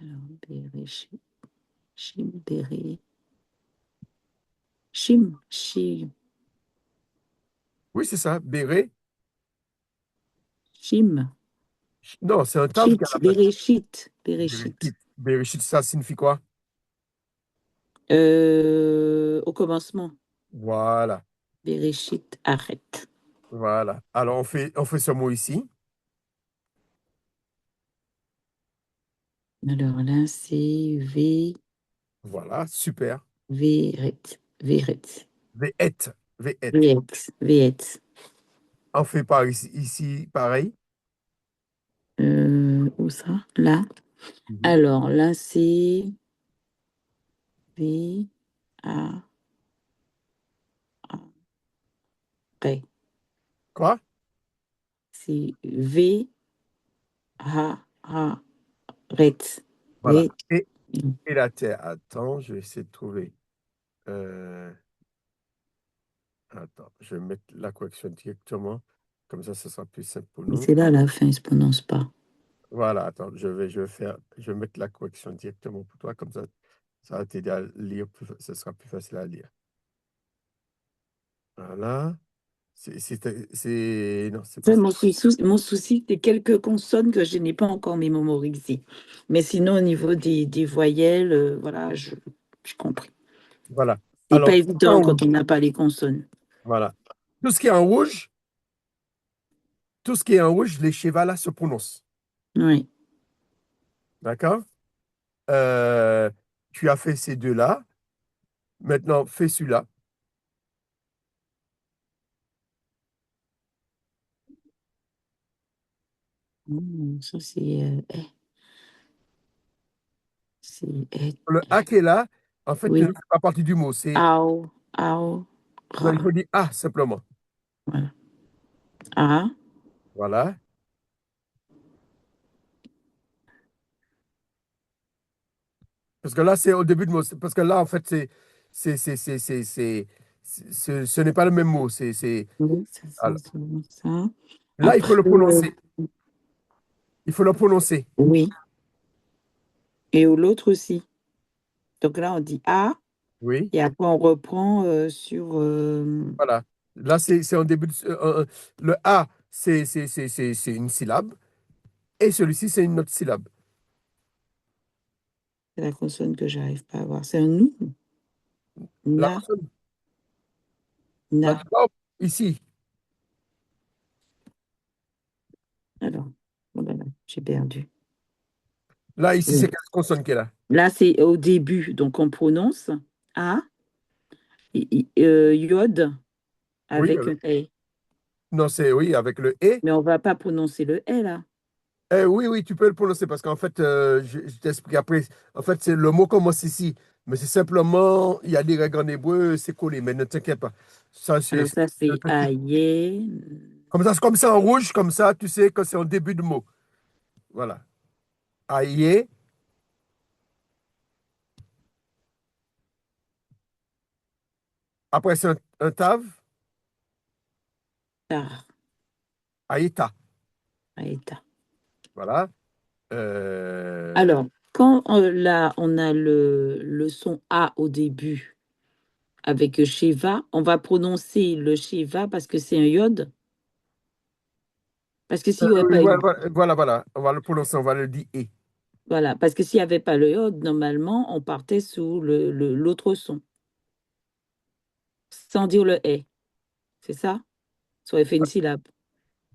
Alors, béré, chim, béré. Chim, Oui, c'est ça, béré. chim. Non, c'est un table qui a Shit, la place. Bereshit, Bereshit. Bereshit. Bereshit, ça signifie quoi? Au commencement, Voilà, Bereshit, arrête. voilà. Alors, on fait ce mot ici. Alors là, c'est Voilà, super. Veret, Veret, Ve'et, ve'et. Veet, Veet. On fait par ici, pareil. Où ça? Là. Mhm. Alors là, c'est V, A, A, Ré. Quoi? C'est V, A, A, Ret. Voilà. V. Et la terre. Attends, je vais essayer de trouver. euh, Attends, je vais mettre la correction directement. Comme ça, ce sera plus simple pour Mais nous. c'est là, à la fin, il ne se prononce pas. Voilà, attends, je vais mettre la correction directement pour toi. Comme ça va t'aider à lire ce sera plus facile à lire. Voilà. Non, c'est pas Ça, ça. mon souci, c'est quelques consonnes que je n'ai pas encore mémorisées. Mais sinon, au niveau des voyelles, voilà, je compris. Voilà. C'est pas Alors, évident quand on n'a pas les consonnes. voilà. Tout ce qui est en rouge, tout ce qui est en rouge, les chevals là se prononcent. Oui. D'accord? Euh, Tu as fait ces deux-là. Maintenant, fais celui-là. Ça, c'est Le A qui est là, en fait, ne oui. fait pas partie du mot. C'est, Ao, ao, non, il ra. faut dire A simplement. Voilà. A, Voilà. Parce que là, c'est au début de mot. Parce que là, en fait, ce n'est pas le même mot. oui, Alors, ça. là, il faut Après, le prononcer. Il faut le prononcer. oui. Et l'autre aussi. Donc là, on dit A, Oui. et après, on reprend sur. Voilà. Là, c'est en début le A, c'est une syllabe. Et celui-ci, c'est une autre syllabe. C'est la consonne que j'arrive pas à voir. C'est un nous. La Na, consonne. Bah, na. d'abord, ici. Alors, oh là là, j'ai perdu. Là, ici, Oui. c'est quelle consonne qui est là? Là, c'est au début. Donc, on prononce A, iode Oui, avec un E. non, c'est oui, avec le E. Mais on va pas prononcer le E là. Oui, oui, tu peux le prononcer parce qu'en fait, je t'explique après. En fait, c'est le mot commence ici, mais c'est simplement, il y a des règles en hébreu, c'est collé, mais ne t'inquiète pas. Ça, Alors, ça, c'est un c'est truc aïe. comme ça en rouge, comme ça, tu sais que c'est en début de mot. Voilà. Aïe, après c'est un tav, Tar, aïta. aïta. Voilà. Euh, Alors, quand là, on a le son A au début avec Shiva, on va prononcer le Shiva parce que c'est un iode. Parce que s'il n'y avait oui, pas eu, voilà. On va le prononcer, on va le dire et. voilà, parce que s'il n'y avait pas le iode, normalement, on partait sous l'autre son, sans dire le E. C'est ça? Ça aurait fait une syllabe.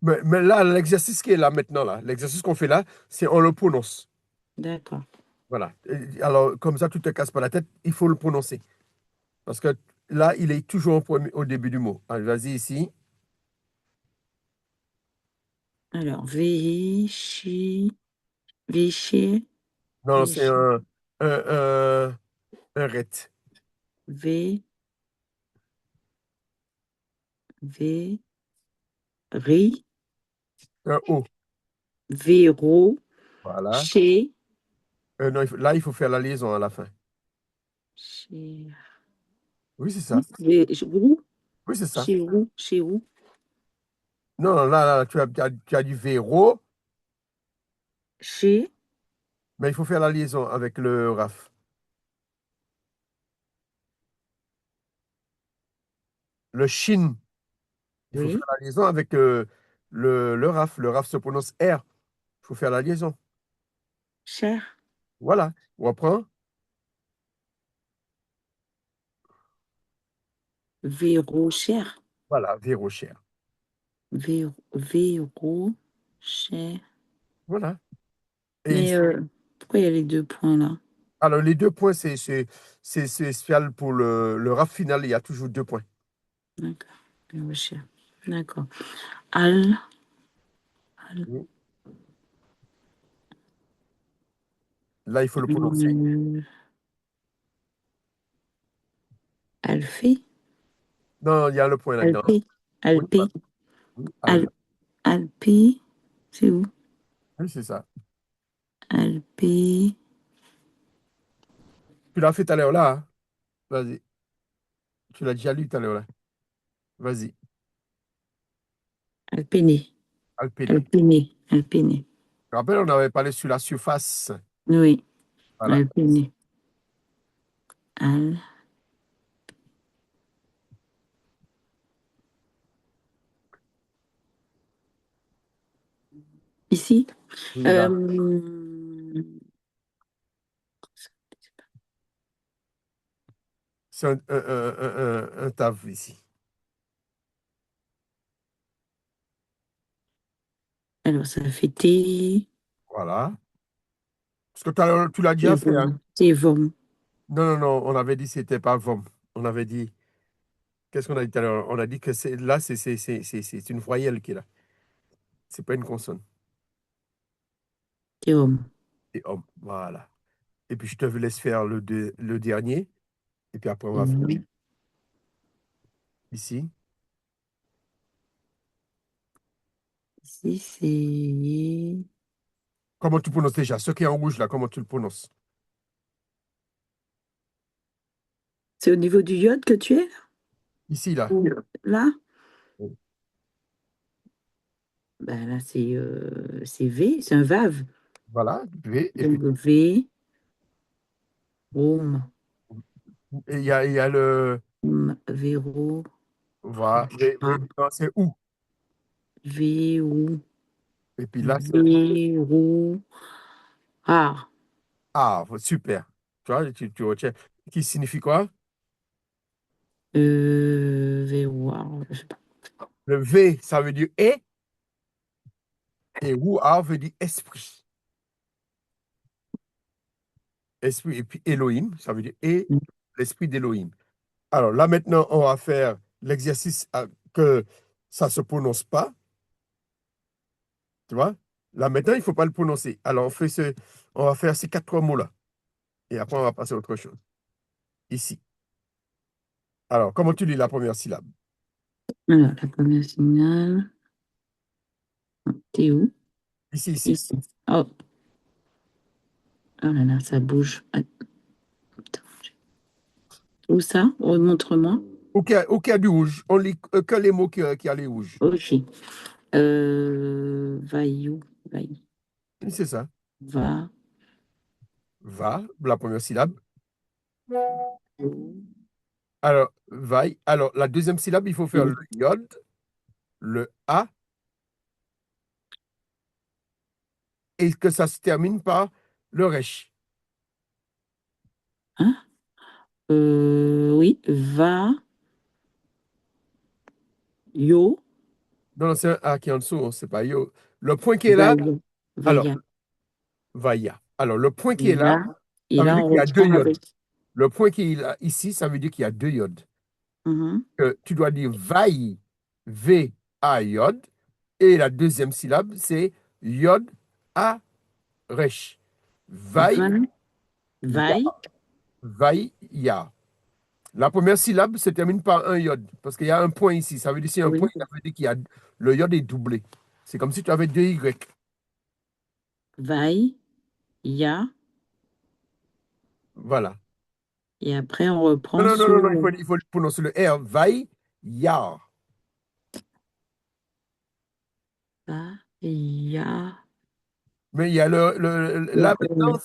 Mais là, l'exercice qui est là maintenant, là, l'exercice qu'on fait là, c'est on le prononce. D'accord. Voilà. Alors, comme ça, tu te casses pas la tête, il faut le prononcer. Parce que là, il est toujours au début du mot. Allez, vas-y ici. Alors, Vichy, Vichy, Non, non, c'est Vichy, un ret. V, V, Ri, Un O. Véro, Voilà. Chez, Non, là, il faut faire la liaison à la fin. chez, Oui, c'est ça. où? Oui, c'est ça. Chez où? Chez où? Non, non, là, tu as du véro, Chez, mais il faut faire la liaison avec le RAF. Le shin, il faut faire oui, la liaison avec le RAF. Le RAF se prononce R. Il faut faire la liaison. cher, Voilà. On reprend. Véro, cher, Voilà, véro cher. Véro, cher. Voilà. Et Mais pourquoi il y a les deux points là? alors, les 2 points, c'est spécial pour le RAF final. Il y a toujours 2 points. D'accord, Véro, cher. D'accord. Al, al, Oui. Là, il faut le prononcer. hum, Alphée, Non, il y a le point là-dedans. Alpé, Oui, Alpé, voilà. Oui, Al, Alpé, c'est où? oui, c'est ça. Alpé, Tu l'as fait tout à l'heure là, hein? Vas-y. Tu l'as déjà lu tout à l'heure là. Vas-y. Alpéné, Alpéné. Alpéné, Alpéné. Je me rappelle, on avait parlé sur la surface. Oui, Voilà. Alpéné. Al, ici. Oui, là. Euh, C'est un taf ici. alors, ça fait T, Voilà. Parce que tu l'as déjà fait, hein? C'est vom. Non, non, non, on avait dit que c'était pas vom. On avait dit, qu'est-ce qu'on a dit tout à l'heure? On a dit que là, c'est une voyelle qui est là. C'est pas une consonne. C'est homme. Et homme, voilà. Et puis je te laisse faire le dernier. Et puis après, on va faire Oui. ici. Ici, c'est. Comment tu prononces déjà? Ce qui est en rouge là, comment tu le prononces? C'est au niveau du iode que tu es? Ici, là. Ou là? Ben là, c'est V, c'est un VAV. Voilà, V. Et puis, Donc V, Rome, il y a le. Véro, Voilà. Non, c'est où? Vérou, Et puis là, c'est Vérou. Ah, ah, super. Tu vois, tu retiens. Qui signifie quoi? Vérouard, je sais pas. Le V, ça veut dire et. Et Ruah veut dire esprit. Esprit. Et puis Elohim, ça veut dire et l'esprit d'Elohim. Alors là, maintenant, on va faire l'exercice que ça ne se prononce pas. Tu vois? Là, maintenant, il ne faut pas le prononcer. Alors, on va faire ces quatre mots-là. Et après, on va passer à autre chose. Ici. Alors, comment tu lis la première syllabe? Alors, la première signal, t'es où? Ici, ici. Ici. Oh, oh là là, ça bouge. Attends. Où ça? Montre-moi. Où qu'il y a du rouge. On lit que les mots qui a les rouges. Ok. Vaillou, vaillou, C'est ça. va, Va, la première syllabe. Alors, vaille. Alors, la deuxième syllabe, il faut faire le yod, le a, et que ça se termine par le resh. hein? Oui, va, yo, Non, non, c'est un a qui est en dessous, c'est pas yo. Le point qui est là, vailla, alors, vailla, vaïa. Alors, le point qui est là, là, et ça veut là dire on qu'il y a deux reprend yods. avec. Le point qui est là, ici, ça veut dire qu'il y a deux yods. Mhm. Tu dois dire vaï, V-A, yod. Et la deuxième syllabe, c'est yod, A, resh. Vaï, Va, ya, vaille, vaï, ya. La première syllabe se termine par un yod, parce qu'il y a un point ici. Ça veut dire si un point, oui, ça veut dire qu'il y a le yod est doublé. C'est comme si tu avais deux Y. vaille, ya, Voilà. et après on Non, reprend non, non, non, sur non, il faut prononcer le R. Vaï, ya. va, ya, Mais il y a ya, là maintenant,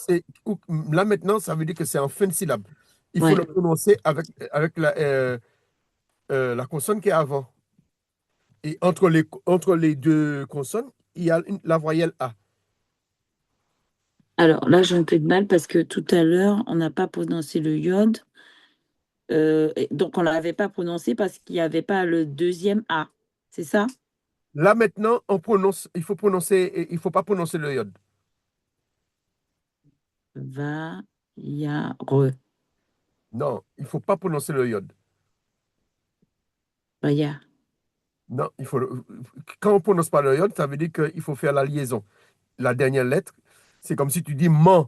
là maintenant, ça veut dire que c'est en fin de syllabe. Il faut ouais. le prononcer avec la consonne qui est avant. Et entre les deux consonnes, il y a la voyelle A. Alors là, j'ai un peu de mal parce que tout à l'heure, on n'a pas prononcé le iode. Et donc, on ne l'avait pas prononcé parce qu'il n'y avait pas le deuxième A. C'est ça? Là maintenant, il faut pas prononcer le yod. Va, ya, re. Non, il faut pas prononcer le yod. Va, ya. Non, quand on prononce pas le yod, ça veut dire qu'il faut faire la liaison. La dernière lettre, c'est comme si tu dis man.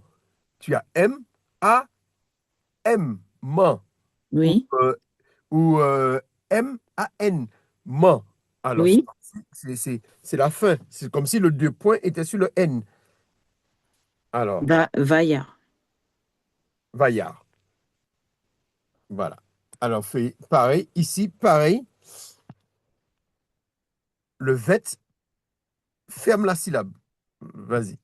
Tu as M, A, M, man. Ou, Oui, euh, ou M, A, N, man. Alors, oui. c'est la fin. C'est comme si le deux points était sur le N. Alors, Va, va, ya. Vaillard. Voilà. Alors, fais pareil. Ici, pareil. Le vet ferme la syllabe. Vas-y.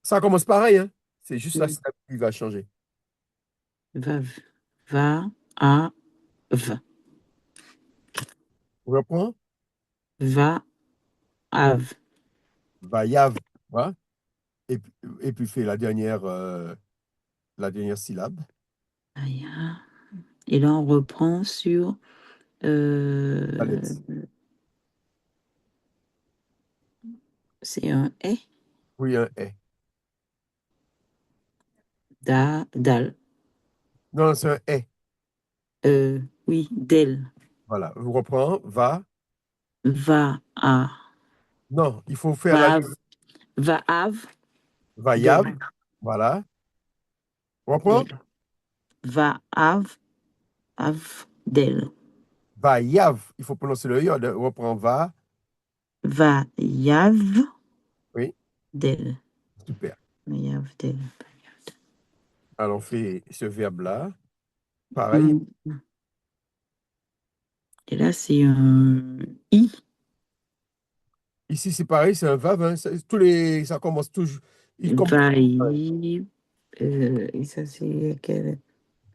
Ça commence pareil, hein. C'est juste la syllabe qui va changer. Va, va, a, v. On reprend. Va, ave. Vaillave. Voilà. Et puis fais la dernière syllabe. Va, ya. Et là, on reprend sur La euh, lettre. C'est un est. Oui, un est. Dal. Non, c'est un est. Oui, del. Voilà. Je reprends. Va. Va à. Non, il faut faire la Va, ligne. va av. Va Del. yav. Voilà. Reprends. Del. Va av. Av. Del. Va yav. Il faut prononcer le yod. Reprends. Va. Va yav. Oui. Del. Super. Va yav del. Alors, on fait ce verbe-là. Pareil. Hmm. Et là, c'est un i. Ici, c'est pareil. C'est un vav, hein. Tous les, ça commence toujours. Il commence. Va i. Et ça, c'est quel?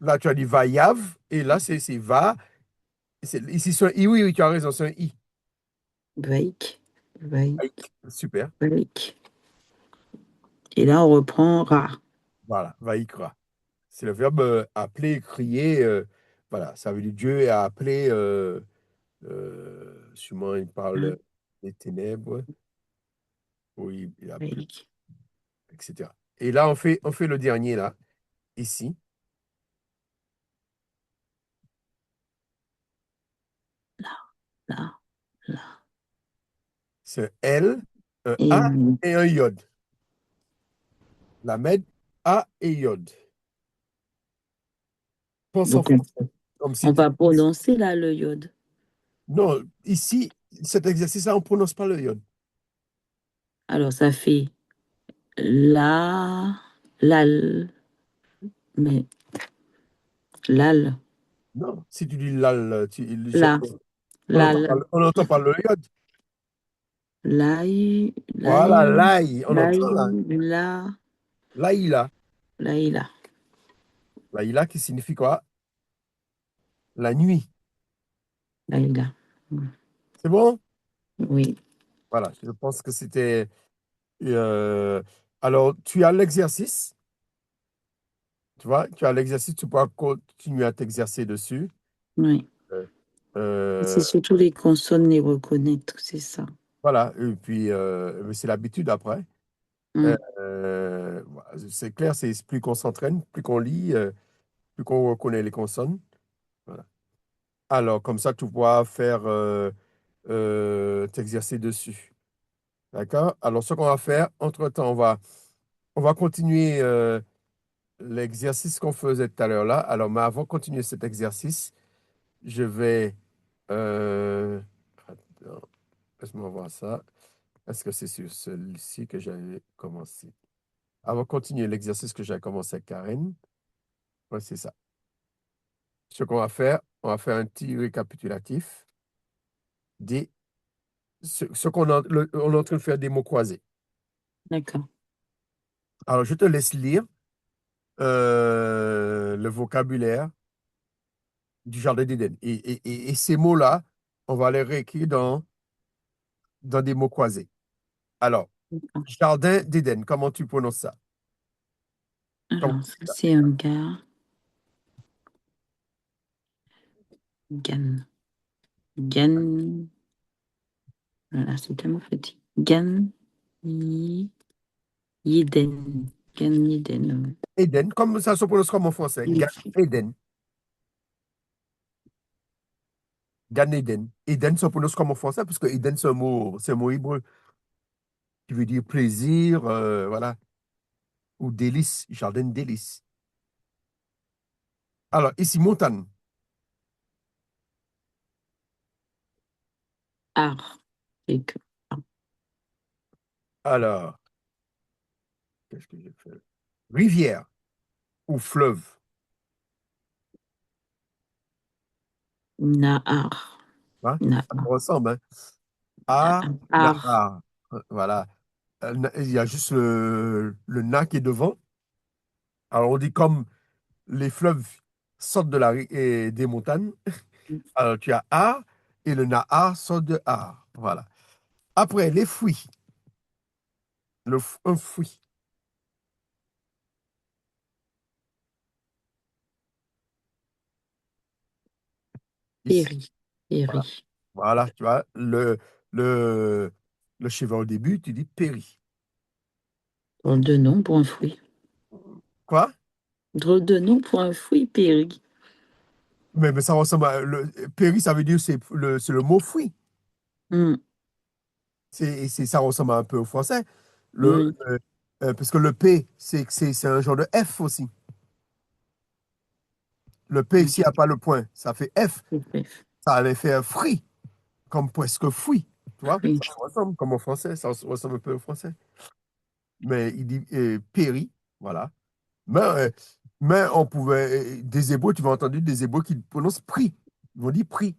Là, tu as dit va yav. Et là, c'est va. Ici, c'est un i. Oui, oui, tu as raison. C'est un i. Vaik. Vaik. Aïk. Super. Vaik. Et là, on reprend ra. Voilà. Vaikra. C'est le verbe appeler, crier. Voilà. Ça veut dire Dieu a appelé. Sûrement, il parle Hein, des ténèbres. Oui, il a appelé, vaik. etc. Et là, on fait le dernier, là. Ici. Là, là, là. C'est un L, un Et A et un Yod. La med, A et Yod. Pense en donc, français. Comme si on tu... va prononcer là le iode. Non, ici, cet exercice-là, on ne prononce pas le Yod. Alors, ça fait la, lal, mais lal, Non, si tu dis lal, la, lal, on n'entend pas le Yod. laï, Voilà, laï, l'aïe, on laï, entend là. la, Laïla. laïla, Laïla qui signifie quoi? La nuit. laïla. C'est bon? Oui, Voilà, je pense que c'était... alors, tu as l'exercice, tu vois, tu as l'exercice, tu pourras continuer à t'exercer dessus. oui. Euh, C'est euh, surtout les consonnes, les reconnaître, c'est ça. voilà, et puis c'est l'habitude après. Hum, Voilà, c'est clair, c'est plus qu'on s'entraîne, plus qu'on lit, plus qu'on reconnaît les consonnes. Voilà. Alors, comme ça, tu pourras faire t'exercer dessus. D'accord? Alors, ce qu'on va faire, entre-temps, on va continuer l'exercice qu'on faisait tout à l'heure là. Alors, mais avant de continuer cet exercice, je vais... attends, laisse-moi voir ça. Est-ce que c'est sur celui-ci que j'avais commencé? Avant de continuer l'exercice que j'avais commencé avec Karen, ouais, c'est ça. Ce qu'on va faire, on va faire un petit récapitulatif des ce on est en train de faire des mots croisés. d'accord. Alors, je te laisse lire le vocabulaire du Jardin d'Éden. Et ces mots-là, on va les réécrire dans des mots croisés. Alors, D'accord. Jardin d'Éden, comment tu prononces ça? Comment Alors, tu ça, dis ça? c'est un gars, Gan. Gan. Voilà, c'est tellement petit. Gan. Yiden. Gan Yiden. Éden, comme ça se prononce comme en français. Gan Éden. Gan Éden. Éden se prononce comme en français, parce que Éden, c'est un mot hébreu qui veut dire plaisir, voilà, ou délice, jardin de délice. Alors, ici, montagne. Ar. C'est que. Alors, qu'est-ce que j'ai fait? Rivière ou fleuve. Nahar. Hein? Ça me Nahar. ressemble, hein? A, Ar. Nahar. Voilà. Il y a juste le na qui est devant. Alors, on dit comme les fleuves sortent des montagnes. Alors, tu as A et le Nahar sort de A. Voilà. Après, les fruits. Un fruit. Ici. Péri. Voilà. Péri. Voilà, tu vois, le Le cheval au début, tu dis péri. Drôle de nom pour un fruit. Quoi? Drôle de nom pour un fruit, Péri. Mais ça ressemble à. Péri, ça veut dire c'est le mot fruit. Hmm, Ça ressemble un peu au français. Le, oui, parce que le P, c'est un genre de F aussi. Le P, oui, s'il n'y a pas le point, ça fait F. bref, Ça allait faire free, comme presque fruit. Tu vois? fruit. Ça ressemble comme au français, ça ressemble un peu au français. Mais il dit péri, voilà. Mais, euh, mais on pouvait. Des Hébreux, tu vas entendre des Hébreux qui prononcent prix. Ils vont dire prix.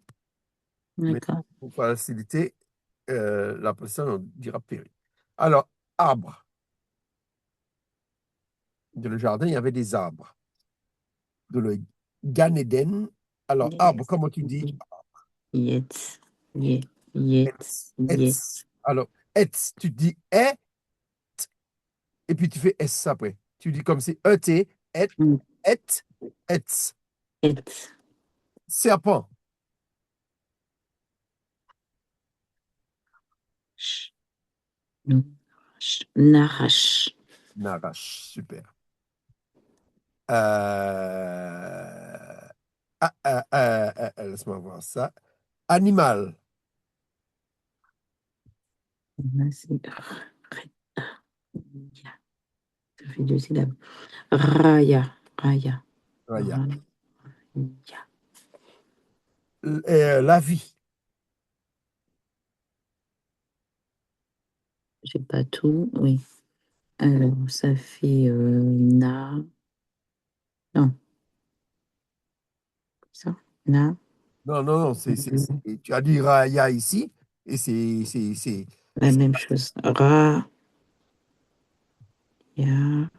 Mais D'accord. pour faciliter la position, on dira péri. Alors, arbre. Dans le jardin, il y avait des arbres. De le Gan Eden. Alors, arbre, Yes. comment tu dis? Yes. Yes. Yes. Etz. Etz. Yes. Alors, etz, tu dis et, et puis tu fais s après. Tu dis comme si et, et, Hmm, et, etz. yes. Serpent. Ch- hmm, Narache. Narache, super. Laisse-moi voir ça. Animal. C'est Ya. Ça fait deux syllabes. Raya. Raya. Ah, Raya. La vie. J'ai pas tout. Oui. Alors, ça fait na. Non, ça. Na. Non, non, non, tu as dit raya ici, et La même chose. Ra. Ya.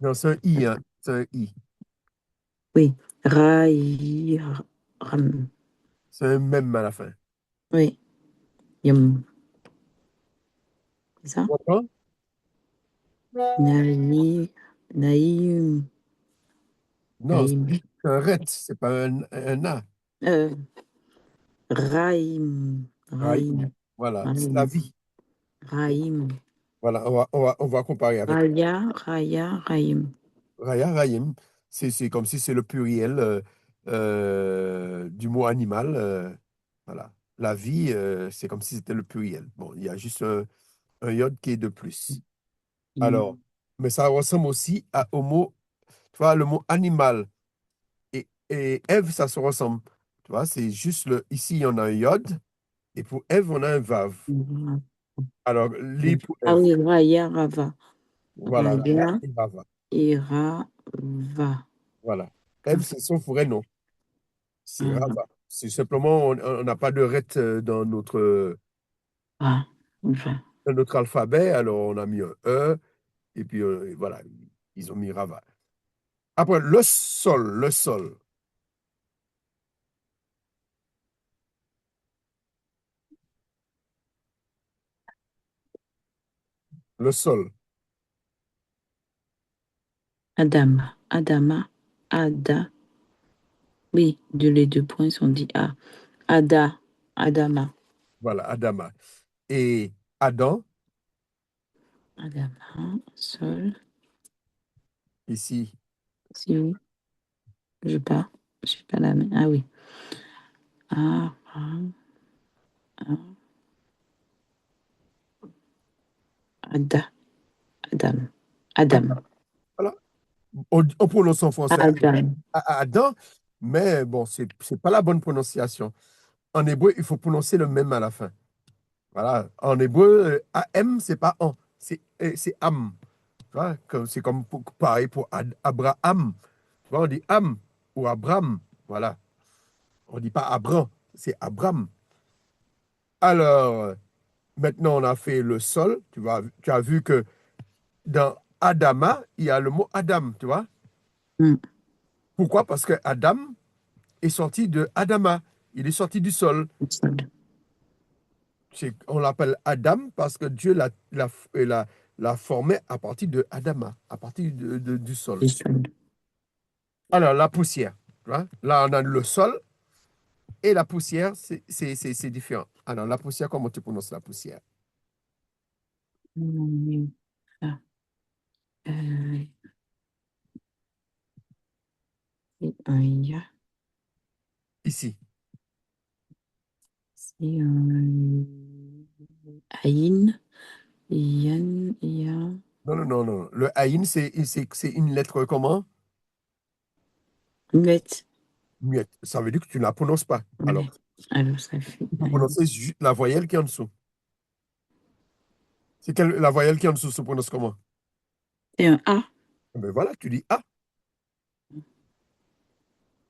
non, c'est un i, hein, c'est un i. Oui. Raï. Ram. C'est un même à la fin. Oui. Yum. C'est ça? D'accord. Naï. Naïm. Non, c'est Naïm. un ret, c'est pas un a. Euh, Raïm. Raïm. Raïm. Voilà, c'est la Raïm. vie. Raïm. Voilà, on va comparer avec Raya. Raya. Raïm. raya, raïm. C'est comme si c'est le pluriel du mot animal. Voilà. La vie, c'est comme si c'était le pluriel. Bon, il y a juste un iode qui est de plus. Alors, mais ça ressemble aussi au mot, tu vois, le mot animal et Ève, ça se ressemble. Tu vois, c'est juste ici, il y en a un iode, et pour Ève, on a un vav. Alors, lit pour Ah Ève. oui, Raya. Rava. Voilà, Raya Raya. et vava. Et Rava. Voilà. Ève, c'est son vrai nom. C'est Rava. Rava. C'est simplement, on n'a pas de ret dans notre alphabet, alors on a mis un E, et puis voilà, ils ont mis Rava. Après, le sol, le sol. Adama. Adama. Ada. Oui, les deux points sont dit A. Ada. Adama. Voilà, Adama. Et Adam, Adama. Sol. ici, Si oui. Je pas. J'ai pas la main. Ah oui. Ah, ah, ah. Ada. Adam. Adam. voilà. On prononce en français Adam. Adam, mais bon, c'est pas la bonne prononciation. En hébreu, il faut prononcer le même à la fin. Voilà. En hébreu, AM, c'est pas an, c'est am. Tu vois, c'est comme pareil pour Abraham. Tu vois, on dit Am ou Abraham. Voilà. On dit pas Abraham, c'est Abraham. Alors, maintenant, on a fait le sol. Tu as vu que dans Adama, il y a le mot Adam, tu vois. Hmm. Pourquoi? Parce que Adam est sorti de Adama. Il est sorti du sol. Sol. On l'appelle Adam parce que Dieu l'a formé à partir de Adama, à partir du sol. Du sol. Alors, la poussière. Tu vois. Là, on a le sol et la poussière, c'est différent. Alors, la poussière, comment tu prononces la poussière? Ah, euh, c'est un ya, Ici. c'est un aïn, yan, ya, Non, non, non, non. Le aïn, c'est une lettre comment? muette, Muette. Ça veut dire que tu ne la prononces pas. Alors, ouais. Alors, ça fait il faut aïn. prononcer la voyelle qui est en dessous. La voyelle qui est en dessous se prononce comment? C'est un A. Eh ben voilà, tu dis A.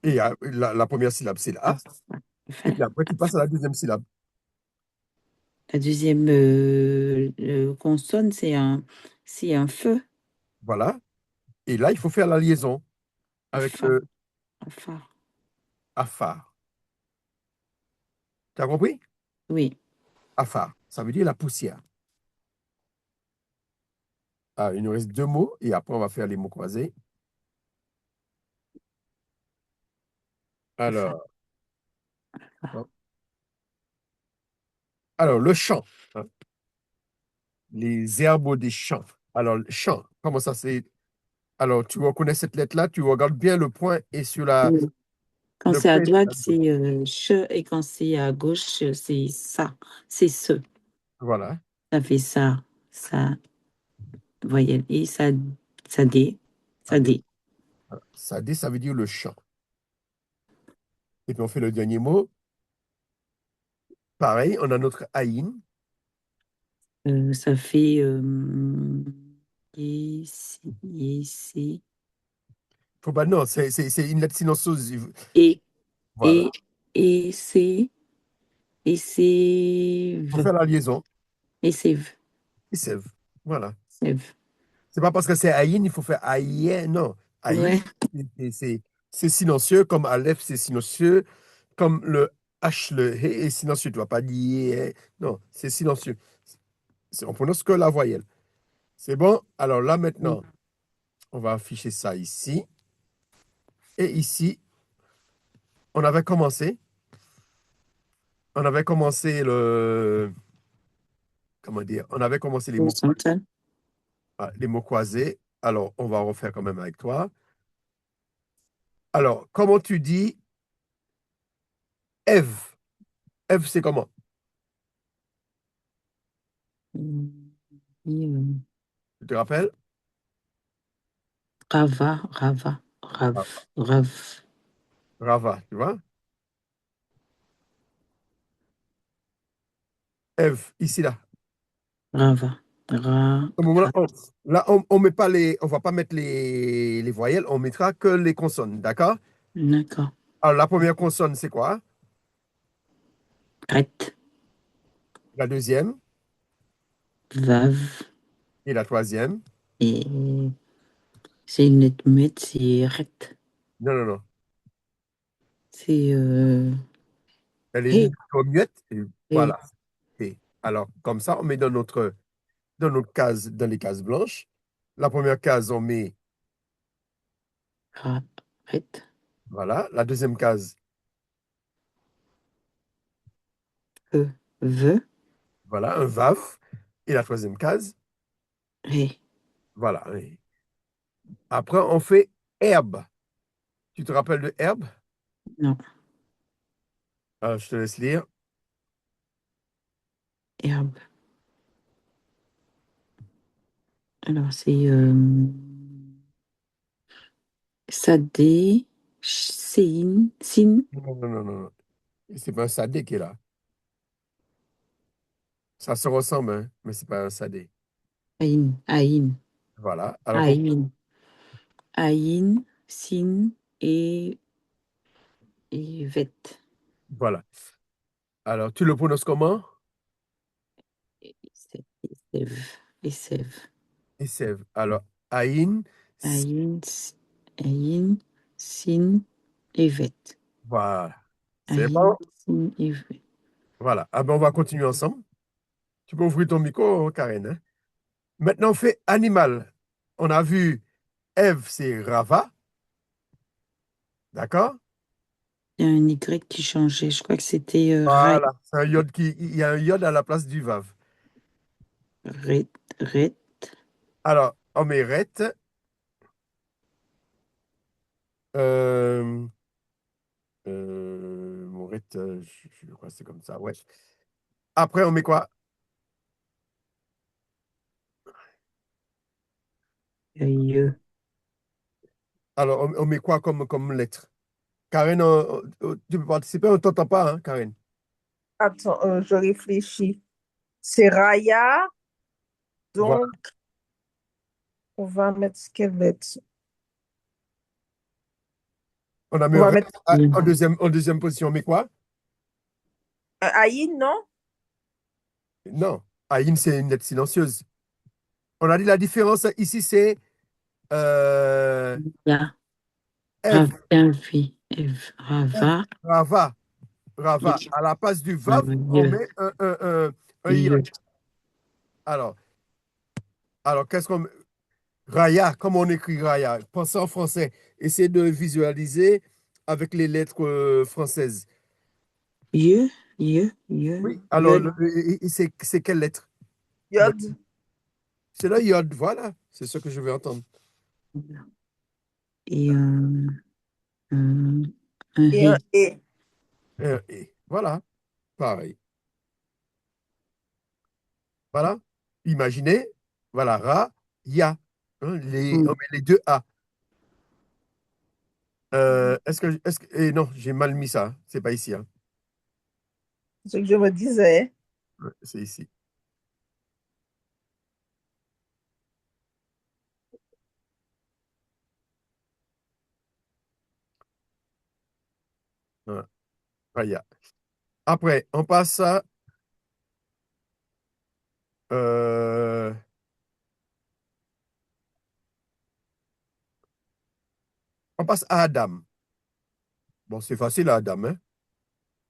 Et la première syllabe, c'est la A. Et Enfin, puis après, tu passes à la deuxième syllabe. la deuxième consonne, c'est un feu. Voilà. Et là, il faut faire la liaison avec Fa, le fa. afar. Tu as compris? Oui. Afar. Ça veut dire la poussière. Ah, il nous reste deux mots et après, on va faire les mots croisés. Fa, Alors, fa. hop. Alors le chant, hein, les herbes des champs. Alors, le chant, comment ça c'est? Alors, tu reconnais cette lettre-là, tu regardes bien le point et sur Oui. Quand le c'est à point est sur droite, la gauche. c'est che, et quand c'est à gauche, c'est ça. C'est ce. Voilà. Ça fait ça, voyelle. Et ça dé, Ça, ça dé. ça veut dire le chant. Et puis, on fait le dernier mot. Pareil, on a notre aïn. Ça fait et, si, et, c'est, Faut pas, non, c'est une lettre silencieuse. et, Voilà. et, et, c'est, et c'est, Il faut faire la liaison. et c'est, v, Et sève. Voilà. c'est, v. C'est pas parce que c'est aïn, il faut faire aïe. Non. Aïn, Ouais. c'est silencieux, comme Aleph, c'est silencieux, comme le H, le H est silencieux. Tu vas pas dire. Non, c'est silencieux. On prononce que la voyelle. C'est bon? Alors là, maintenant, on va afficher ça ici. Et ici, on avait commencé. On avait commencé le. Comment dire? On avait commencé Horizontale. les mots croisés. Alors, on va refaire quand même avec toi. Alors, comment tu dis Ève? Ève, c'est comment? Et, Tu te rappelles? rava, rava, Ah, rav, Rava, tu vois? Ève, ici, là. rava, ra, Au moment-là, ra. on met pas on va pas mettre les voyelles, on mettra que les consonnes, d'accord? D'accord. Alors, la première consonne, c'est quoi? Ret, La deuxième vav, et la troisième? et c'est une lettre muette, c'est ret. Non, non, non. C'est Elle est une hé, lettre muette. Et hé, voilà. Et alors, comme ça, on met dans notre case, dans les cases blanches. La première case, on met, ra, ret, voilà. La deuxième case, e, ve, voilà, un vav. Et la troisième case, hé. voilà. Et après, on fait herbe. Tu te rappelles de herbe? Non, Alors, je te laisse lire. herbe. Alors, c'est sadé, sein, sin, Non, non, non, non, non. C'est pas un sadé qui est là. Ça se ressemble, hein, mais c'est pas un sadé. aïn, aïn, Voilà. Alors, aïn, aïn, sin et vet. voilà. Alors, tu le prononces comment? Et sève, et sève. Et sève. Alors, Aïn. Aïn, aïn, sin et vet. Voilà. C'est Aïn, bon? sin et vet. Voilà. Ah ben, on va continuer ensemble. Tu peux ouvrir ton micro, Karen, hein? Maintenant, on fait animal. On a vu Ève, c'est Rava. D'accord? Il y a un Y qui changeait. Je crois que c'était Voilà. C'est un iode il y a un iode à la place du vav. Ret, ret, Alors, on met ret. Euh, mon ret, je crois que c'est comme ça, ouais. Après, on met quoi? ye, Alors, on met quoi comme lettre? Karen, tu peux participer, on ne t'entend pas, hein, Karen. Attends, je réfléchis. C'est Raya, Voilà. donc on va mettre quelle lettre? On a mis On va ret mettre ye, en deuxième position, on met quoi? Aïn, non? Non. Aïn, c'est une lettre silencieuse. On a dit la différence ici, c'est ya, Ève, ravi, ev, rava, Rava, ye, Rava. À la place du Vav, rava, on ye, met un Iod. ye, Alors, alors qu'est-ce qu'on met? Raya, comment on écrit Raya? Pensez en français. Essayez de visualiser avec les lettres françaises. ye, Oui, alors, yod, c'est quelle lettre? Yod C'est le Yod, voilà. C'est ce que je vais entendre. et un, et un he, E. Et voilà, pareil. Voilà. Imaginez, voilà, Ra, Ya. Hein, on ou, met les deux A. Et non, j'ai mal mis ça. C'est pas ici, hein. C'est ce que je me disais. Ouais, c'est ici. Voilà. Raya. Après, euh, on passe à Adam. Bon, c'est facile à Adam, hein.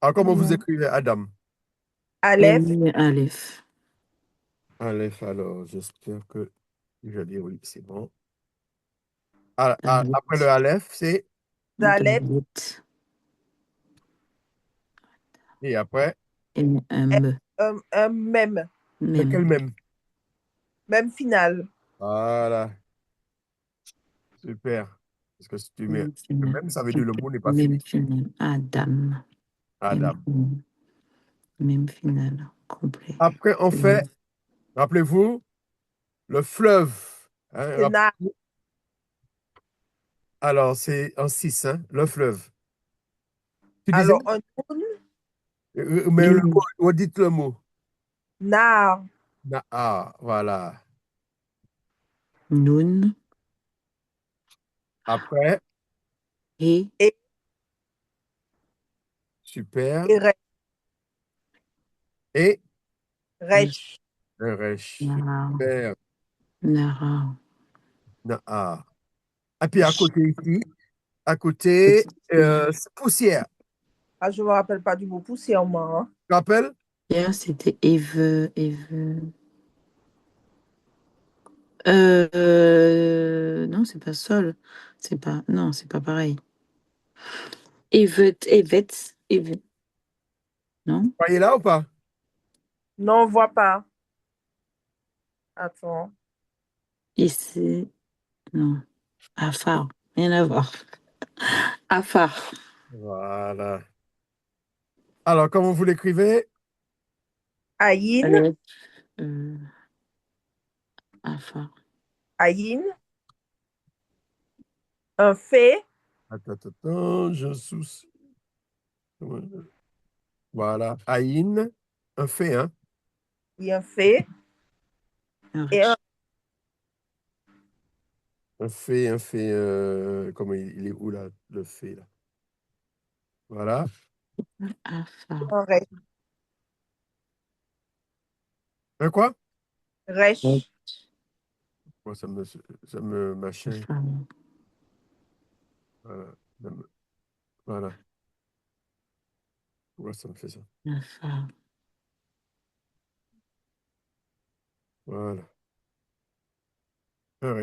Alors, comment vous non, écrivez Adam? Aleph, aleph, Aleph, alors, j'espère que je vais dire oui, c'est bon. Après le dalet, Aleph, c'est. Dalet, dalet, Et après, me, un même, lequel même, même? même final. Voilà, super. Parce que si tu mets même final, même, ça veut dire le mot n'est pas même fini. final, Adam, Adam. même final, complet. Après, on fait, rappelez-vous, le fleuve. Hein, C'est Na. alors, c'est en 6, hein, le fleuve. Tu disais, Alors, un Noun, mais le Youn, mot, dites le mot. Nar. Voilà. Noun, Après, et, Et, super. et Et Resh, Resh. un resh. Nara, Super. Nara, Naa. Et puis à côté ici, à côté, poussière. Ah, je ne me rappelle pas du mot poussière, moi, hein. Tu te rappelles? hier c'était non, c'est pas sol. C'est pas, non, c'est pas pareil. Evet, non? Vous voyez là ou pas? Non, on ne voit pas. Attends. Et c'est, non. Afar, rien à voir. Afar. Voilà. Alors, comment vous l'écrivez? Aïn, Avec, euh, Afar. Aïn, un fait Attends, je soucie. Voilà. Aïn, un fait, hein? et un fait et un Resh, Un fait, comment il est où là, le fait là? Voilà. Afar. Resh. Un quoi? Ouais, Resh. Moi, ça me machin. Afar. Voilà. Voilà. Pourquoi ça me fait ça? Afar. Voilà.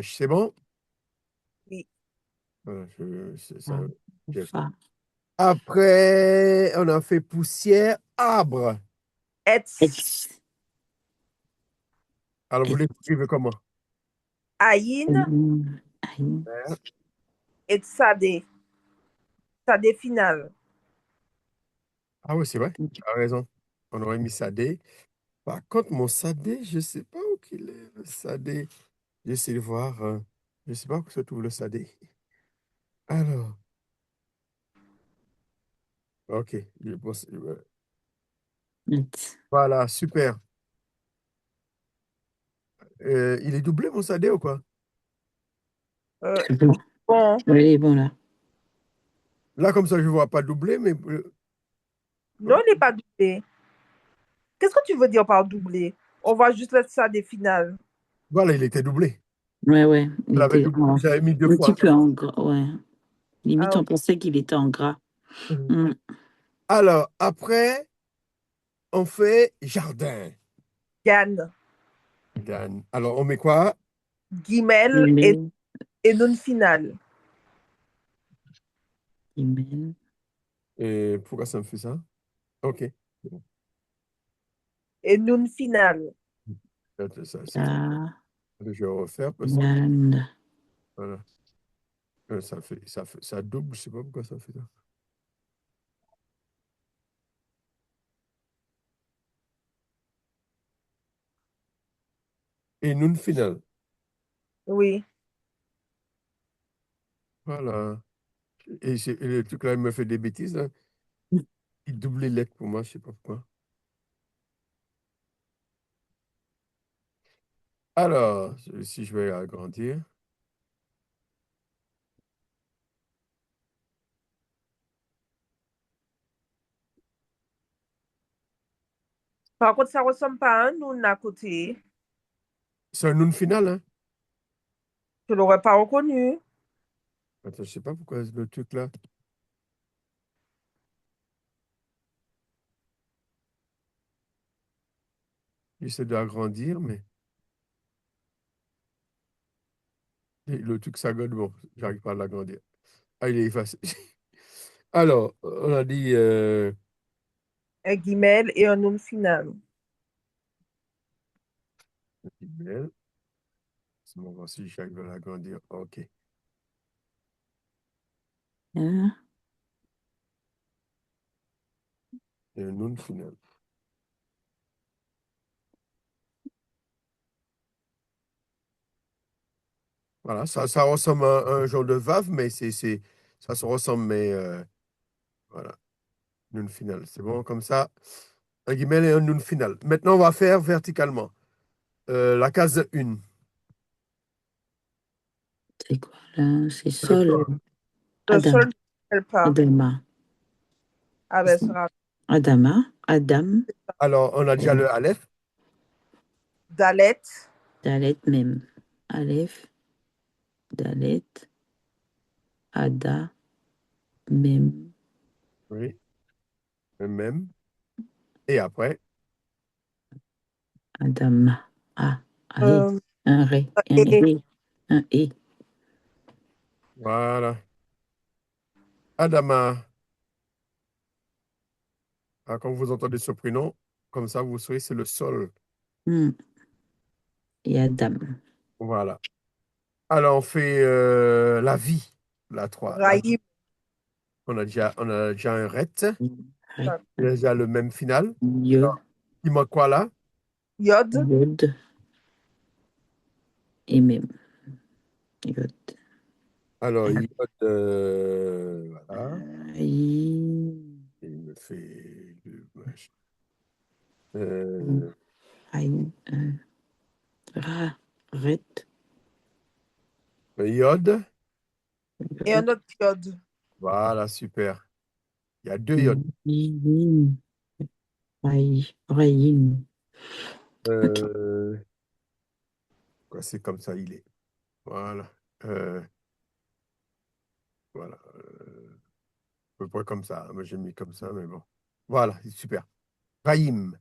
C'est bon? Oui. Voilà, c'est ça. Afar. Bien. Afar. Après, on a fait poussière, arbre. Etz. Ex. Alors, vous l'écrivez comment? Aïn Aïn. et Tsadé. Tsadé final. Ah oui, c'est vrai, tu as raison. On aurait mis Sadé. Par contre, mon Sadé, je ne sais pas où qu'il est, le Sadé. J'essaie de voir. Je ne sais pas où se trouve le Sadé. Alors, ok. Voilà, super. Il est doublé, mon Sadé, ou quoi? Euh, C'est bon. bon. Oui, bon là. Là, comme ça, je ne vois pas doublé, mais Non, il n'est pas doublé. Qu'est-ce que tu veux dire par doublé? On va juste laisser ça des finales. voilà, il était doublé. Ouais, ouais. Il Je l'avais était doublé, j'avais mis deux un fois. petit peu en gras. Ouais. Ah, Limite, on ok. pensait qu'il était en gras. Mhm. Mm. Alors, après, on fait jardin. Yann, Dan. Alors, on met quoi? Guimel Email, et Noun final. email, Et pourquoi ça me fait ça? Ok. C'est bon. Et Noun final. Ça fait. ya, Je vais refaire parce que Yann. voilà. Ça double, je sais pas pourquoi ça fait ça. Et Noun final. Oui. Voilà. Et le truc là, il me fait des bêtises, là. Il double les lettres pour moi, je sais pas pourquoi. Alors, si je vais agrandir. Par contre, ça ressemble pas à un Noun à côté. C'est un Noun final, hein? Je l'aurais pas reconnu. Attends, je sais pas pourquoi le truc là. J'essaie d'agrandir, mais le truc s'agrandit. Bon, j'arrive pas à l'agrandir. Ah, il est effacé. Alors, on a dit Un Guimel et un Noun final. email. C'est bon, voir si j'arrive à l'agrandir. OK. Hein? Et un Noun final. Voilà, ça ressemble à un genre de vave, mais ça se ressemble, mais voilà, Noun final. C'est bon, comme ça. Un guillemets et un Noun final. Maintenant, on va faire verticalement. La case 1. C'est quoi là? C'est Le Sol. sol. Le Adam. sol ne mêle pas. Adama. Ah ben, sera Adama. Adam. Alors, on a déjà le Aleph. Dalet. Dalet même. Aleph. Dalet. Ada. Même. Oui, le même. Et après, Adama. Ah. Aïe. Euh, Un ré. Un et ré. Un et. voilà. Adama. Ah, quand vous entendez ce prénom, comme ça, vous saurez, c'est le sol. Hmm. Et Adam. Voilà. Alors, on fait la vie, la 3. Raïm. On a déjà un ret. Ré. Il y a déjà le même final. Yo. Alors, il manque quoi là? Yod. Yod. Et même. Yod. Alors, voilà. Aïe. Il me fait Aïe. Ra. Ret. Yod. Et un autre Yod. Voilà, super. Il y a deux yods. Yim. Aïe. Raïm. Ok. Euh, c'est comme ça, il est. Voilà. Euh, voilà. À peu près comme ça. Moi, j'ai mis comme ça, mais bon. Voilà, c'est super. Raïm.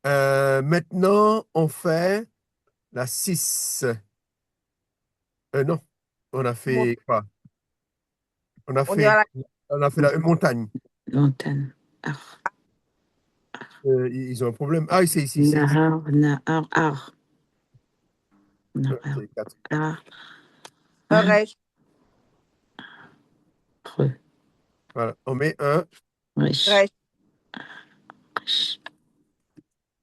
Maintenant, on fait la 6. Non, on a Mon- fait quoi? On a On est à fait, la on a fait la montagne. Montagne. Ils ont un problème. Ah, c'est ici, c'est ici. Nahar. Nahar. Ar. On a Ok, pas. 4. Ah, Resh. re, Voilà. On met un. resh, Resh. resh.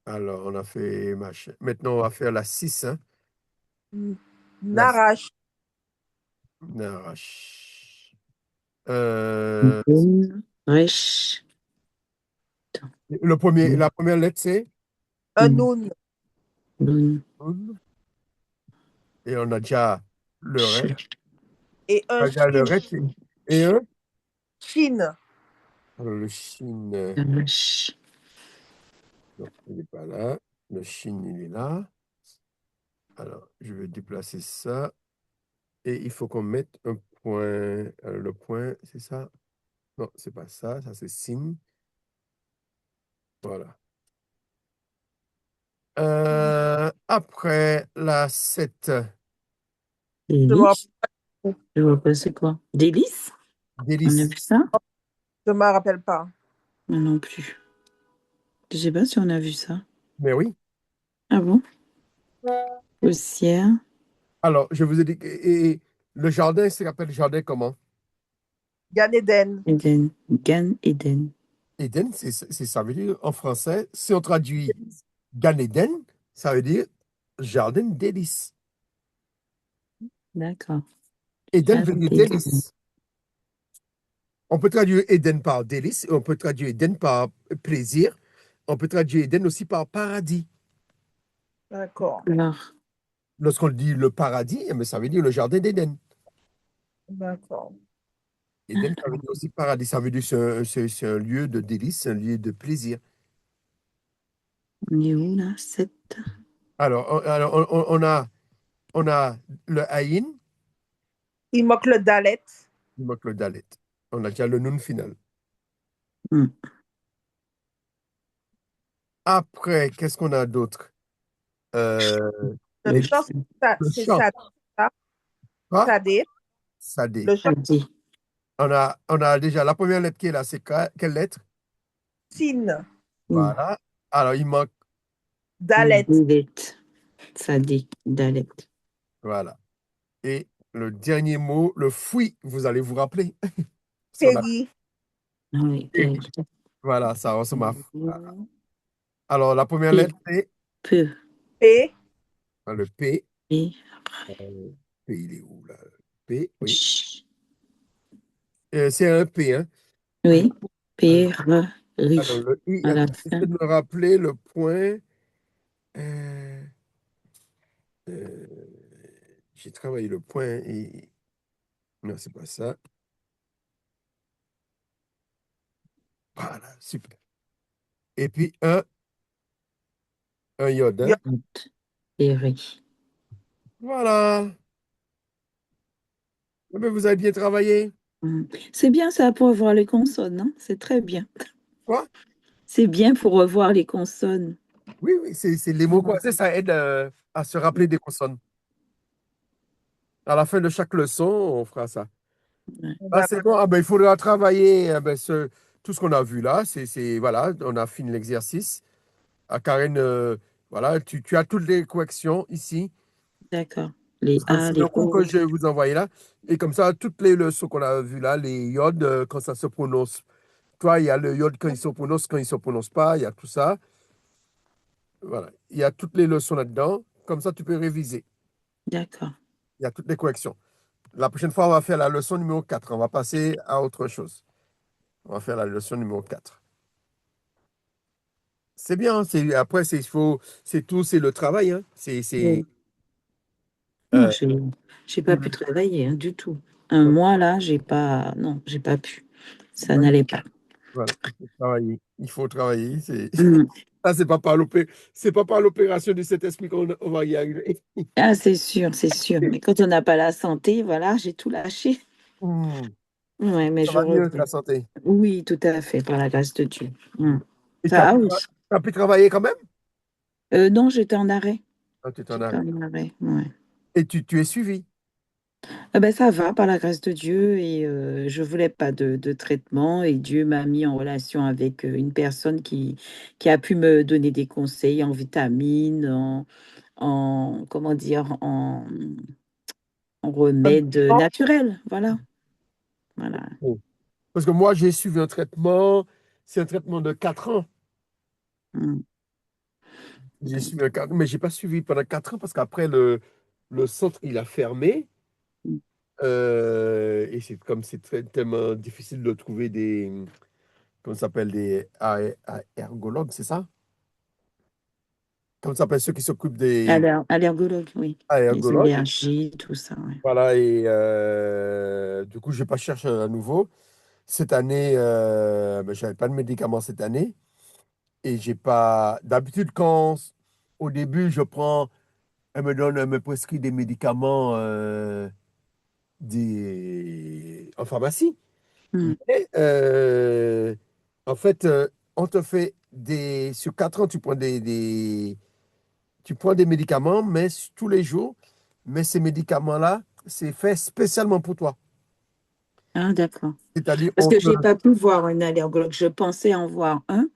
Alors, on a fait machin. Maintenant, on va faire la 6, hein. La Narash. Narache. Euh, Nun, resh. la première lettre, c'est Un Nun, noun. nun, Nun. Et on a déjà le sh, ré. Et On un a déjà le shin. ré. Et un. Shin. Alors, le Chine, resh. non, il n'est pas là. Le Chine, il est là. Alors, je vais déplacer ça. Et il faut qu'on mette un point. Alors, le point, c'est ça? Non, c'est pas ça. Ça, c'est signe. Voilà. Après la 7, Je me Délice. rappelle, Je vois pas c'est quoi. Délice? On a délice. vu ça? je me rappelle pas. Moi non plus. Je sais pas si on a vu ça. Mais oui. Ah bon? Poussière. Alors, je vous ai dit, et le jardin, c'est s'appelle jardin comment? Gan Eden. Eden. Gan Eden. Éden, ça veut dire en français, si on traduit Gan Eden, ça veut dire jardin délice. D'accord. Éden Gan veut dire Eden. délice. On peut traduire Éden par délice, on peut traduire Éden par plaisir, on peut traduire Éden aussi par paradis. D'accord. Alors, Lorsqu'on dit le paradis, eh bien, ça veut dire le jardin d'Éden. D'accord. Éden, ça veut dire aussi paradis, ça veut dire c'est un lieu de délice, un lieu de plaisir. on est où là? 7. On a le Aïn, Il manque le Dalet. il manque le Dalet. On a déjà le Nun final. Après, qu'est-ce qu'on a d'autre? Euh, Le les, chant, le c'est chant. ça. Quoi? Sadé. Sadé. Le chant, Adi. On a déjà la première lettre qui est là, c'est quelle lettre? Sin. Voilà. Alors, il manque, Dalet. Dalet. Sadi. Dalet. voilà. Et le dernier mot, le fouille, vous allez vous rappeler. Parce qu'on a Péri. Ah oui. péri. Voilà, ça ressemble à. Peu. Alors, la première lettre, c'est Peu. P. le P. Et Euh, P, il est où là? P, oui. ch. C'est un P, hein. Oui. Alors, Péri. le I, À la j'essaie fin. de me rappeler le point. Euh, euh, j'ai travaillé le point et. Non, c'est pas ça. Voilà, super. Et puis un iode, hein. Péri. Voilà. Eh bien, vous avez bien travaillé. C'est bien ça pour revoir les consonnes, non? C'est très bien. Quoi? C'est bien pour revoir les consonnes. Oui, oui, c'est les mots croisés, ça aide à se rappeler des consonnes. À la fin de chaque leçon, on fera ça. Ouais. Ah, c'est bon. Ah, ben, il faudra travailler ben, tout ce qu'on a vu là. Voilà, on a fini l'exercice. Ah, Karen, voilà, tu as toutes les corrections ici. D'accord. Les Parce que A, c'est les le cours que O. je vais vous envoyer là. Et comme ça, toutes les leçons qu'on a vues là, les iodes, quand ça se prononce. Toi, il y a le iode quand il se prononce pas, il y a tout ça. Voilà. Il y a toutes les leçons là-dedans. Comme ça, tu peux réviser. D'accord. Il y a toutes les corrections. La prochaine fois, on va faire la leçon numéro 4. On va passer à autre chose. On va faire la leçon numéro 4. C'est bien. Après, c'est tout, c'est le travail, hein. Oui. Non, Euh, j'ai pas pu travailler hein, du tout. Un mois là, j'ai pas. Non, j'ai pas pu. Ça n'allait pas. voilà, il faut travailler. Il faut travailler. Mm. Ça, c'est pas par l'opération du Saint-Esprit qu'on va y arriver. Ah, c'est sûr, c'est sûr. Mais quand on n'a pas la santé, voilà, j'ai tout lâché. Hmm. Ouais, mais Ça je va mieux, reviens. la santé. Oui, tout à fait, par la grâce de Dieu. Mm. Et Ça, ah oui. t'as pu travailler quand même? Non, j'étais en arrêt. Ah, tu t'en J'étais arrêtes. en arrêt, ouais. Et tu es suivi. Ah ben, ça va, par la grâce de Dieu, et je voulais pas de traitement, et Dieu m'a mis en relation avec une personne qui a pu me donner des conseils en vitamines, comment dire, en remède naturel. Voilà, voilà. Bon. Parce que moi, j'ai suivi un traitement, c'est un traitement de 4 ans. Mm. J'ai suivi mais j'ai pas suivi pendant 4 ans parce qu'après, le centre, il a fermé. Mm. Et c'est comme c'est tellement difficile de trouver comment ça s'appelle, des ergologues, c'est ça? Comment ça s'appelle ceux qui s'occupent des Allergologue, oui. Les ergologues? allergies, tout ça, ouais. Voilà, et du coup, je n'ai pas cherché à nouveau. Cette année, ben, je n'avais pas de médicaments cette année. Et j'ai pas. D'habitude, au début, elle me prescrit des médicaments en pharmacie. Mm. Mais en fait, on te fait sur 4 ans, tu prends des médicaments, mais tous les jours. Mais ces médicaments-là, c'est fait spécialement pour toi. Ah, d'accord. C'est-à-dire, Parce que j'ai pas pu voir un allergologue. Je pensais en voir un.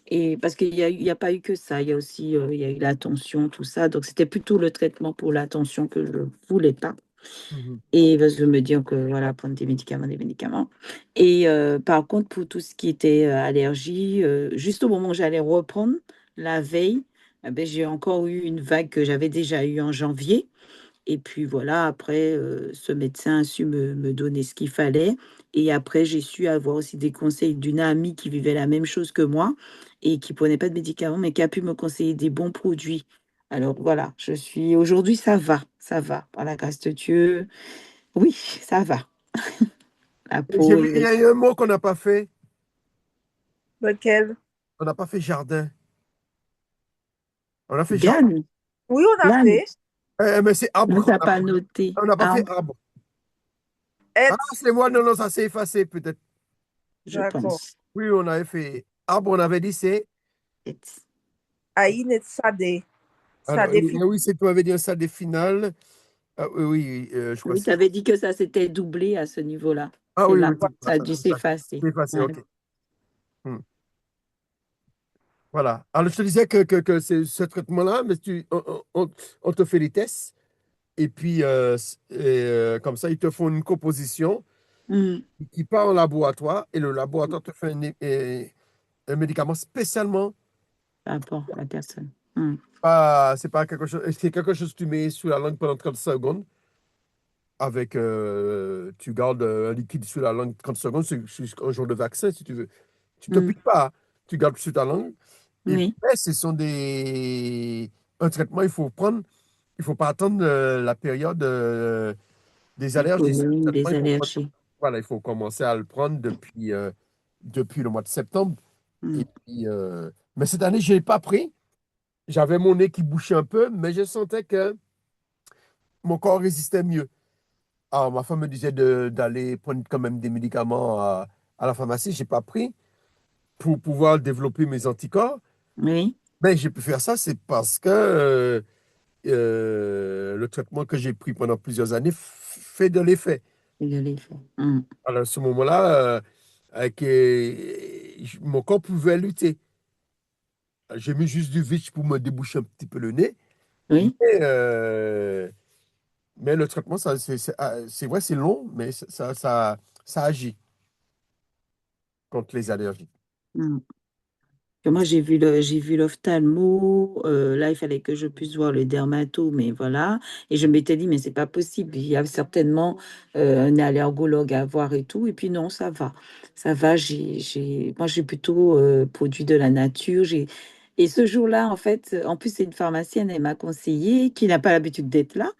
Et parce il y a pas eu que ça, il y a aussi il y a eu la tension, tout ça. Donc, c'était plutôt le traitement pour la tension que je voulais pas. Mhm. Et parce que je me dis que voilà, prendre des médicaments, des médicaments. Et par contre, pour tout ce qui était allergie, juste au moment où j'allais reprendre, la veille, ben, j'ai encore eu une vague que j'avais déjà eue en janvier. Et puis voilà, après, ce médecin a su me donner ce qu'il fallait. Et après, j'ai su avoir aussi des conseils d'une amie qui vivait la même chose que moi et qui prenait pas de médicaments, mais qui a pu me conseiller des bons produits. Alors voilà, aujourd'hui, ça va, par la grâce de Dieu. Oui, ça va. La Et j'ai peau vu, il y est a eu un mot qu'on n'a pas fait. Lequel? On n'a pas fait jardin. On a fait jardin. glane, Oui, on a glane. fait. Mais c'est Ne arbre. t'as pas noté. On n'a pas fait Arbre, arbre. Ah, Être. c'est moi. Non, non, ça s'est effacé peut-être. je D'accord. pense. Oui, on avait fait arbre. On avait dit c'est. Et- Aïn et Sade. Alors, Sade fin. oui, c'est tu m'avais dit ça des finales. Ah, oui, oui, je crois que Oui, c'est tu ça. avais dit que ça s'était doublé à ce niveau-là. Ah C'est oui, là. oui, c'est Ça ça. a dû s'effacer. C'est effacé, Ouais. ok. Hmm. Voilà. Alors, je te disais que c'est ce traitement-là, mais on te fait des tests. Et puis, comme ça, ils te font une composition Hmm. qui part en laboratoire. Et le laboratoire te fait un médicament spécialement. Par rapport à la personne. Hmm. C'est pas quelque chose, c'est quelque chose que tu mets sous la langue pendant 30 secondes. Tu gardes un liquide sous la langue 30 secondes. C'est un genre de vaccin, si tu veux. Tu te Hmm. piques pas, hein. Tu gardes sur ta langue. Et Oui, mais un traitement, il faut pas attendre la période des du allergies. C'est un pollen, traitement, des allergies. voilà, il faut commencer à le prendre depuis le mois de septembre. Hmm. Et puis, mais cette année, je l'ai pas pris. J'avais mon nez qui bouchait un peu, mais je sentais que mon corps résistait mieux. Alors, ma femme me disait d'aller prendre quand même des médicaments à la pharmacie. Je n'ai pas pris pour pouvoir développer mes anticorps. Oui, Mais j'ai pu faire ça, c'est parce que le traitement que j'ai pris pendant plusieurs années fait de l'effet. c'est de l'effet. Hmm. Alors, à ce moment-là, mon corps pouvait lutter. J'ai mis juste du Vichy pour me déboucher un petit peu le nez. Mais, Oui. euh, mais le traitement, c'est vrai, c'est long, mais ça agit contre les allergies. Hmm. Que moi, j'ai vu l'ophtalmo. Là, il fallait que je puisse voir le dermato, mais voilà. Et je m'étais dit, mais c'est pas possible. Il y a certainement un allergologue à voir et tout. Et puis non, ça va. Ça va. Moi, j'ai plutôt produit de la nature. Et ce jour-là, en fait, en plus, c'est une pharmacienne, elle m'a conseillé, qui n'a pas l'habitude d'être là.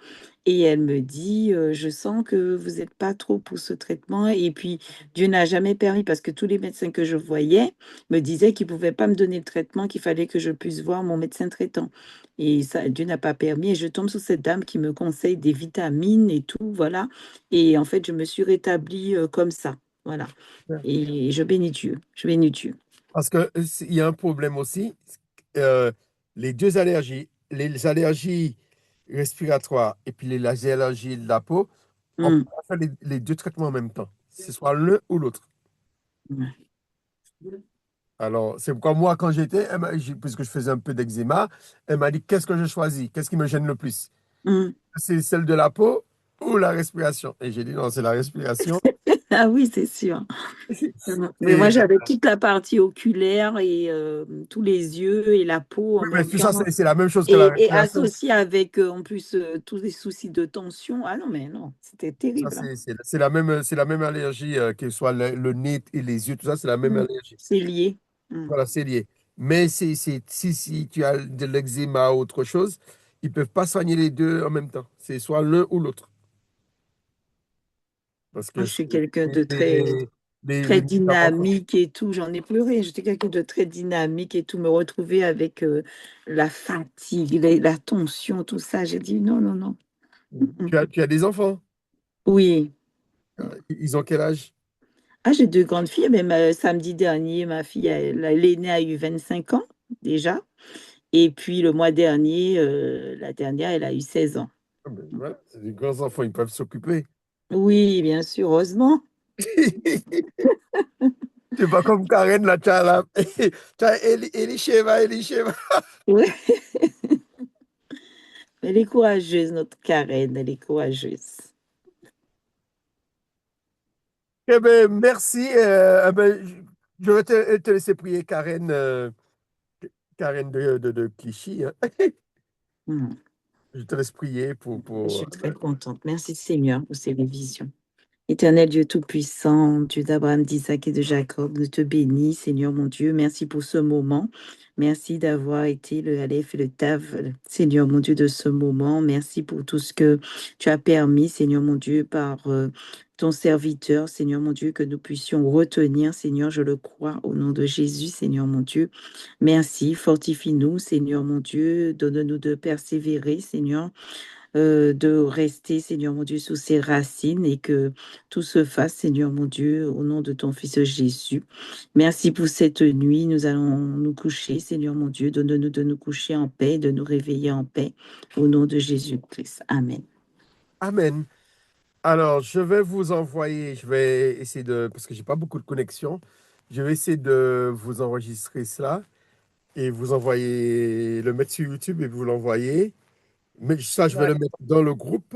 Et elle me dit, je sens que vous n'êtes pas trop pour ce traitement. Et puis, Dieu n'a jamais permis, parce que tous les médecins que je voyais, me disait qu'il ne pouvait pas me donner le traitement, qu'il fallait que je puisse voir mon médecin traitant. Et ça, Dieu n'a pas permis. Et je tombe sur cette dame qui me conseille des vitamines et tout, voilà. Et en fait, je me suis rétablie comme ça, voilà. Et je bénis Dieu, je bénis Dieu. Parce que il y a un problème aussi. euh, les deux allergies, les allergies respiratoires et puis les allergies de la peau, On peut Mm. pas faire les deux traitements en même temps. C'est soit l'un ou l'autre. Ouais. Alors, c'est pourquoi moi, quand puisque je faisais un peu d'eczéma, elle m'a dit, qu'est-ce que je choisis? Qu'est-ce qui me gêne le plus? Mm. C'est celle de la peau ou la respiration? Et j'ai dit, non, c'est la respiration. Ah oui, c'est sûr. Mais moi, Et, j'avais toute la partie oculaire et tous les yeux et la peau en oui, mais même tout ça, temps. c'est la même chose que la Et respiration. associé avec, en plus, tous les soucis de tension. Ah non, mais non, c'était Ça, terrible, hein. c'est la même allergie, que ce soit le nez et les yeux, tout ça, c'est la même Mm. allergie. C'est lié. Mm. Voilà, c'est lié. Mais si tu as de l'eczéma ou autre chose, ils ne peuvent pas soigner les deux en même temps. C'est soit l'un ou l'autre. Parce Moi, que je suis quelqu'un de les très médicaments. dynamique et tout. J'en ai pleuré. J'étais quelqu'un de très dynamique et tout. Me retrouver avec la fatigue, la tension, tout ça. J'ai dit non, non, non. Mm. Tu as des enfants. Oui. Ils ont quel âge? Ah, j'ai deux grandes filles. Mais samedi dernier, ma fille, l'aînée a eu 25 ans déjà. Et puis le mois dernier, la dernière, elle a eu 16 ans. Ah ben, voilà, c'est des grands enfants, ils peuvent s'occuper. Oui, bien sûr, heureusement. C'est pas comme Karen, là, tu as là. Tu as Elisheva, Elisheva. Oui. Elle est courageuse, notre Karen. Elle est courageuse. Eh ben, merci. Je vais te laisser prier Karen, Karen de Clichy, hein. Mm. Je te laisse prier Je suis très contente. Merci Seigneur pour ces révisions. Éternel Dieu Tout-Puissant, Dieu d'Abraham, d'Isaac et de Jacob, nous te bénis, Seigneur mon Dieu. Merci pour ce moment. Merci d'avoir été le Aleph et le Tav, Seigneur mon Dieu, de ce moment. Merci pour tout ce que tu as permis, Seigneur mon Dieu, par ton serviteur, Seigneur mon Dieu, que nous puissions retenir, Seigneur, je le crois, au nom de Jésus, Seigneur mon Dieu. Merci, fortifie-nous, Seigneur mon Dieu, donne-nous de persévérer, Seigneur, de rester, Seigneur mon Dieu, sous ses racines et que tout se fasse, Seigneur mon Dieu, au nom de ton Fils Jésus. Merci pour cette nuit. Nous allons nous coucher, Seigneur mon Dieu. Donne-nous de nous coucher en paix, de nous réveiller en paix, au nom de Jésus-Christ. Amen. Amen. Alors, je vais essayer parce que j'ai pas beaucoup de connexion, je vais essayer de vous enregistrer cela et vous envoyer, le mettre sur YouTube et vous l'envoyer. Mais ça, je vais le mettre dans le groupe.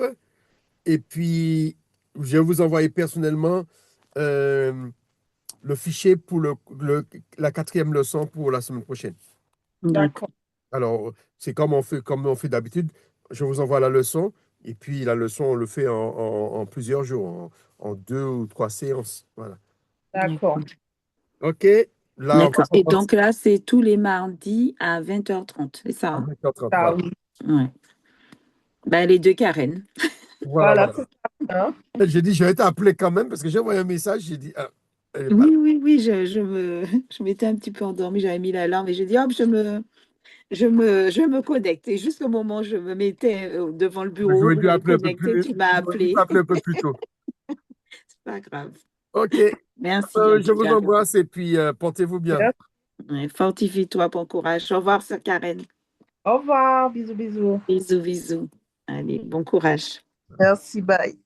Et puis, je vais vous envoyer personnellement euh, le fichier pour la quatrième leçon pour la semaine prochaine. D'accord. Alors, c'est comme on fait d'habitude. Je vous envoie la leçon. Et puis, la leçon, on le fait en plusieurs jours, en deux ou trois séances. Voilà. D'accord. OK. Là, on va D'accord. Et commencer donc là, c'est tous les mardis à 20h30, c'est ça, à hein? 20h30. Ah Voilà. oui. Ouais. Ben, les deux Karen. Voilà, Voilà, voilà. c'est ça, hein. J'ai dit, je vais t'appeler quand même parce que j'ai envoyé un message. J'ai dit, ah, elle n'est pas là. Oui, oui, oui, je m'étais un petit peu endormie, j'avais mis l'alarme et j'ai dit, hop, je me connecte. Et jusqu'au moment où je me mettais devant le bureau J'aurais pour dû me appeler un peu connecter, plus, tu m'as j'aurais dû appelé. t'appeler un peu plus tôt. C'est pas grave. OK. Merci en Je tout vous cas. embrasse et puis portez-vous bien. Merci. Ouais, fortifie-toi, bon courage. Au revoir, sœur Karen. Au revoir. Bisous, bisous. Bisous, bisous. Allez, bon courage. Merci, bye.